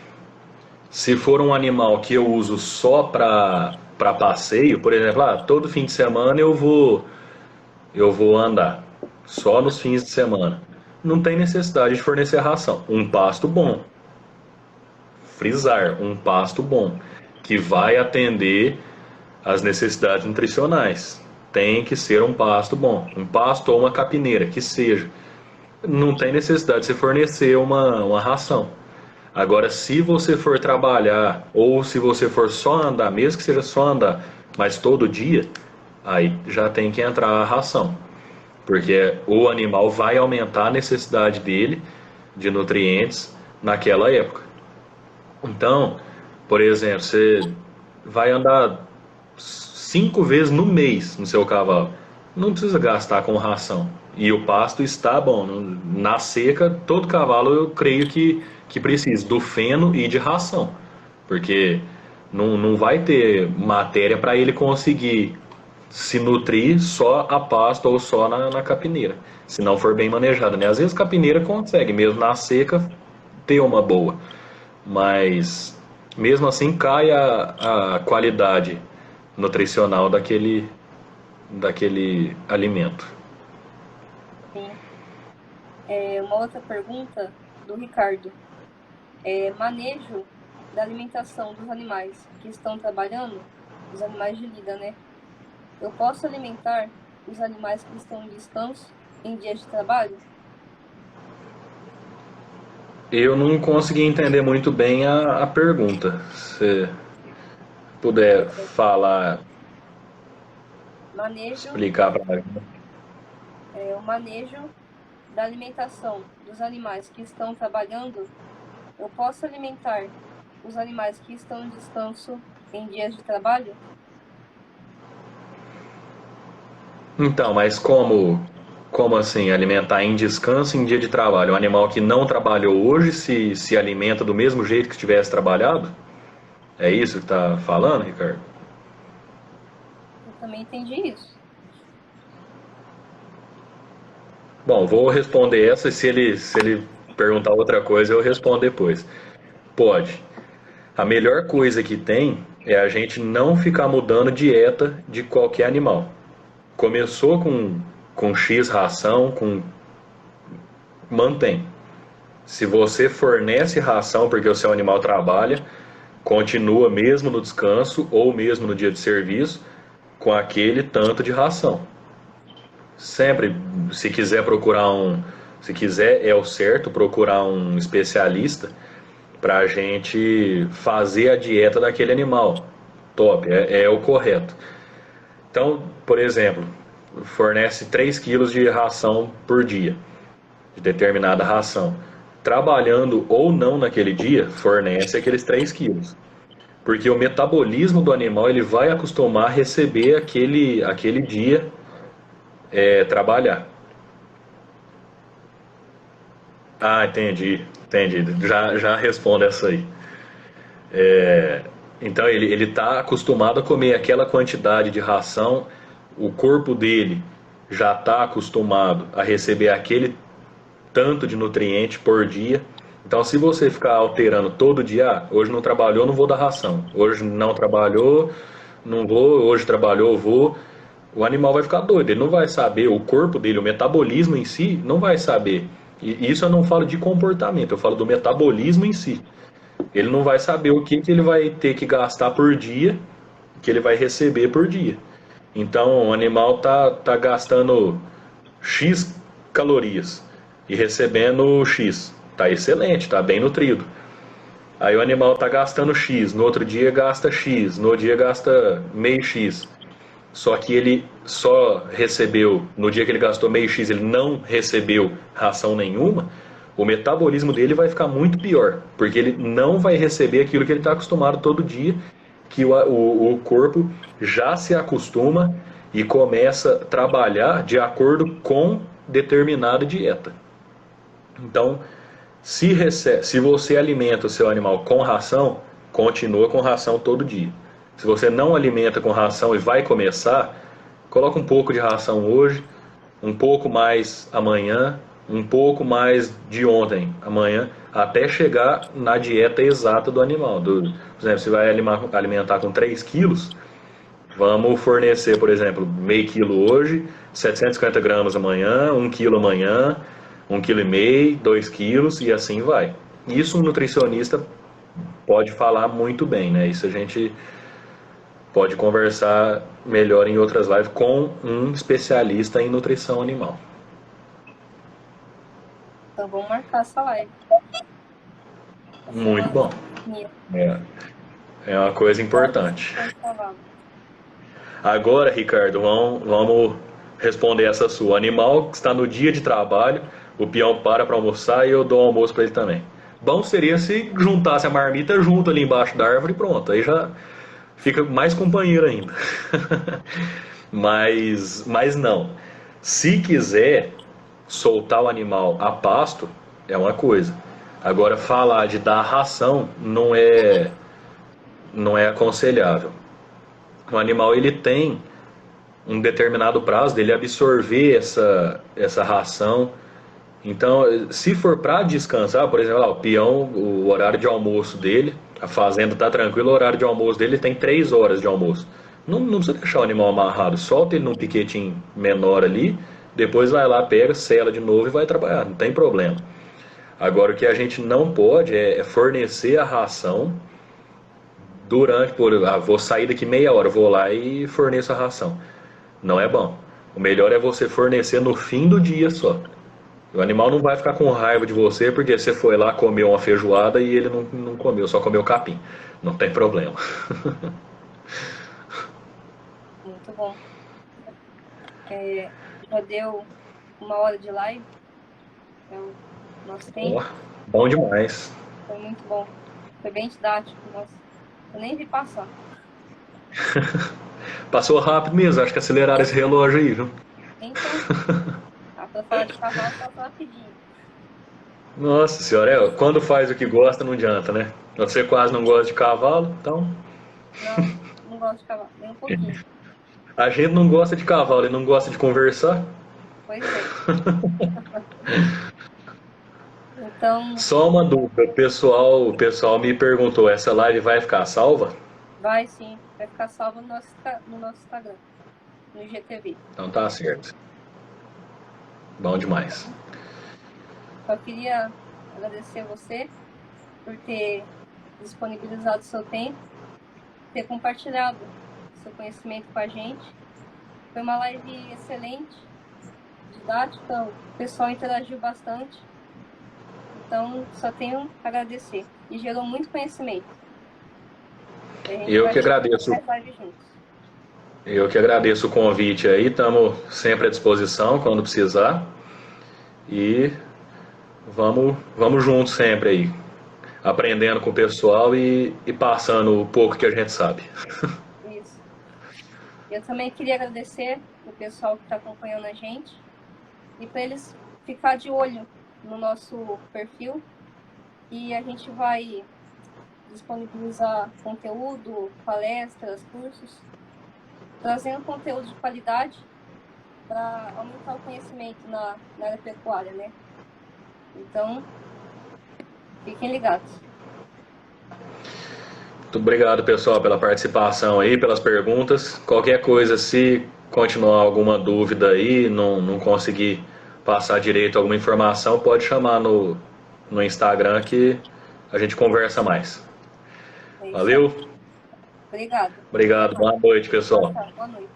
Se for um animal que eu uso só para passeio, por exemplo, todo fim de semana eu vou andar, só nos fins de semana. Não tem necessidade de fornecer ração. Um pasto bom, frisar, um pasto bom, que vai atender às necessidades nutricionais. Tem que ser um pasto bom, um pasto ou uma capineira, que seja. Não tem necessidade de você fornecer uma ração. Agora, se você for trabalhar ou se você for só andar, mesmo que seja só andar, mas todo dia, aí já tem que entrar a ração, porque o animal vai aumentar a necessidade dele de nutrientes naquela época. Então, por exemplo, você vai andar 5 vezes no mês no seu cavalo, não precisa gastar com ração. E o pasto está bom. Na seca, todo cavalo eu creio que precisa do feno e de ração, porque não vai ter matéria para ele conseguir se nutrir só a pasto ou só na capineira, se não for bem manejada, né? Às vezes a capineira consegue, mesmo na seca, ter uma boa, mas mesmo assim cai a qualidade nutricional daquele alimento. Sim. Uma outra pergunta do Ricardo. Manejo da alimentação dos animais que estão trabalhando, os animais de lida, né? Eu posso alimentar os animais que estão em descanso em dias de trabalho? Eu não consegui entender muito bem a pergunta. Se puder falar, Manejo, explicar para mim. o manejo da alimentação dos animais que estão trabalhando, eu posso alimentar os animais que estão em descanso em dias de trabalho? Então, mas como assim alimentar em descanso em dia de trabalho? Um animal que não trabalhou hoje se alimenta do mesmo jeito que tivesse trabalhado? É isso que está falando, Ricardo? Eu também entendi isso. Bom, vou responder essa e se ele perguntar outra coisa eu respondo depois. Pode. A melhor coisa que tem é a gente não ficar mudando dieta de qualquer animal. Começou com X ração, mantém. Se você fornece ração porque o seu animal trabalha, continua mesmo no descanso ou mesmo no dia de serviço com aquele tanto de ração. Sempre, se quiser se quiser é o certo procurar um especialista para a gente fazer a dieta daquele animal. Top, é o correto. Então, por exemplo, fornece 3 quilos de ração por dia, de determinada ração. Trabalhando ou não naquele dia, fornece aqueles 3 quilos. Porque o metabolismo do animal ele vai acostumar a receber aquele dia trabalhar. Ah, entendi. Já respondo essa aí. Então ele está acostumado a comer aquela quantidade de ração, o corpo dele já está acostumado a receber aquele tanto de nutriente por dia. Então, se você ficar alterando todo dia, hoje não trabalhou, não vou dar ração. Hoje não trabalhou, não vou. Hoje trabalhou, vou. O animal vai ficar doido. Ele não vai saber, o corpo dele, o metabolismo em si, não vai saber. E isso eu não falo de comportamento, eu falo do metabolismo em si. Ele não vai saber o que ele vai ter que gastar por dia, que ele vai receber por dia. Então, o animal tá gastando X calorias e recebendo X. Tá excelente, tá bem nutrido. Aí o animal tá gastando X, no outro dia gasta X, no outro dia gasta meio X. Só que ele só recebeu, no dia que ele gastou meio X, ele não recebeu ração nenhuma, o metabolismo dele vai ficar muito pior, porque ele não vai receber aquilo que ele está acostumado todo dia, que o corpo já se acostuma e começa a trabalhar de acordo com determinada dieta. Então, se você alimenta o seu animal com ração, continua com ração todo dia. Se você não alimenta com ração e vai começar, coloca um pouco de ração hoje, um pouco mais amanhã, um pouco mais de ontem, amanhã, até chegar na dieta exata do animal. Por exemplo, se vai alimentar com 3 quilos, vamos fornecer, por exemplo, meio quilo hoje, 750 gramas amanhã, 1 quilo amanhã, 1,5 kg, 2 quilos e assim vai. Isso um nutricionista pode falar muito bem, né? Isso a gente pode conversar melhor em outras lives com um especialista em nutrição animal. Então vamos marcar essa live. Muito bom. É uma coisa importante. Agora, Ricardo, vamos responder essa sua. O animal que está no dia de trabalho, o peão para almoçar e eu dou almoço para ele também. Bom seria se juntasse a marmita junto ali embaixo da árvore e pronto. Aí já fica mais companheiro ainda. mas não. Se quiser soltar o animal a pasto, é uma coisa. Agora, falar de dar ração não é aconselhável. O animal ele tem um determinado prazo dele absorver essa ração. Então, se for para descansar, por exemplo, o peão, o horário de almoço dele, a fazenda está tranquila, o horário de almoço dele tem 3 horas de almoço. Não precisa deixar o animal amarrado, solta ele num piquetinho menor ali, depois vai lá, pega, sela de novo e vai trabalhar, não tem problema. Agora, o que a gente não pode é fornecer a ração durante, vou sair daqui meia hora, vou lá e forneço a ração. Não é bom. O melhor é você fornecer no fim do dia só. O animal não vai ficar com raiva de você porque você foi lá, comeu uma feijoada e ele não comeu, só comeu capim. Não tem problema. Muito bom. Já deu 1 hora de live. Então, nosso tempo. Bom demais. Foi muito bom. Foi bem didático. Nossa, eu nem vi passar. Passou rápido mesmo, acho que aceleraram esse relógio aí, viu? Então, pra falar de cavalo, passou rapidinho. Nossa senhora, quando faz o que gosta não adianta, né? Você quase não gosta de cavalo, então... Não gosto de cavalo, nem um pouquinho. A gente não gosta de cavalo e não gosta de conversar. Pois é. Então, Só uma dúvida, o pessoal me perguntou, essa live vai ficar salva? vai sim, vai ficar salvo no nosso Instagram, no IGTV. Então tá certo. Bom demais. Só queria agradecer você por ter disponibilizado seu tempo, ter compartilhado seu conhecimento com a gente. Foi uma live excelente, didática, o pessoal interagiu bastante. Então, só tenho a agradecer. E gerou muito conhecimento. E a gente Eu vai que agradeço. fazer mais lives juntos. Eu que agradeço o convite aí, estamos sempre à disposição quando precisar. E vamos juntos sempre aí, aprendendo com o pessoal e passando o pouco que a gente sabe. Isso. Eu também queria agradecer o pessoal que está acompanhando a gente e para eles ficar de olho no nosso perfil, e a gente vai disponibilizar conteúdo, palestras, cursos, trazendo conteúdo de qualidade para aumentar o conhecimento na área pecuária, né? Então, fiquem ligados. Muito obrigado, pessoal, pela participação aí, pelas perguntas. Qualquer coisa, se continuar alguma dúvida aí, não conseguir passar direito alguma informação, pode chamar no Instagram que a gente conversa mais. É isso aí. Valeu? Obrigado. Obrigado. Boa noite, pessoal. Boa noite.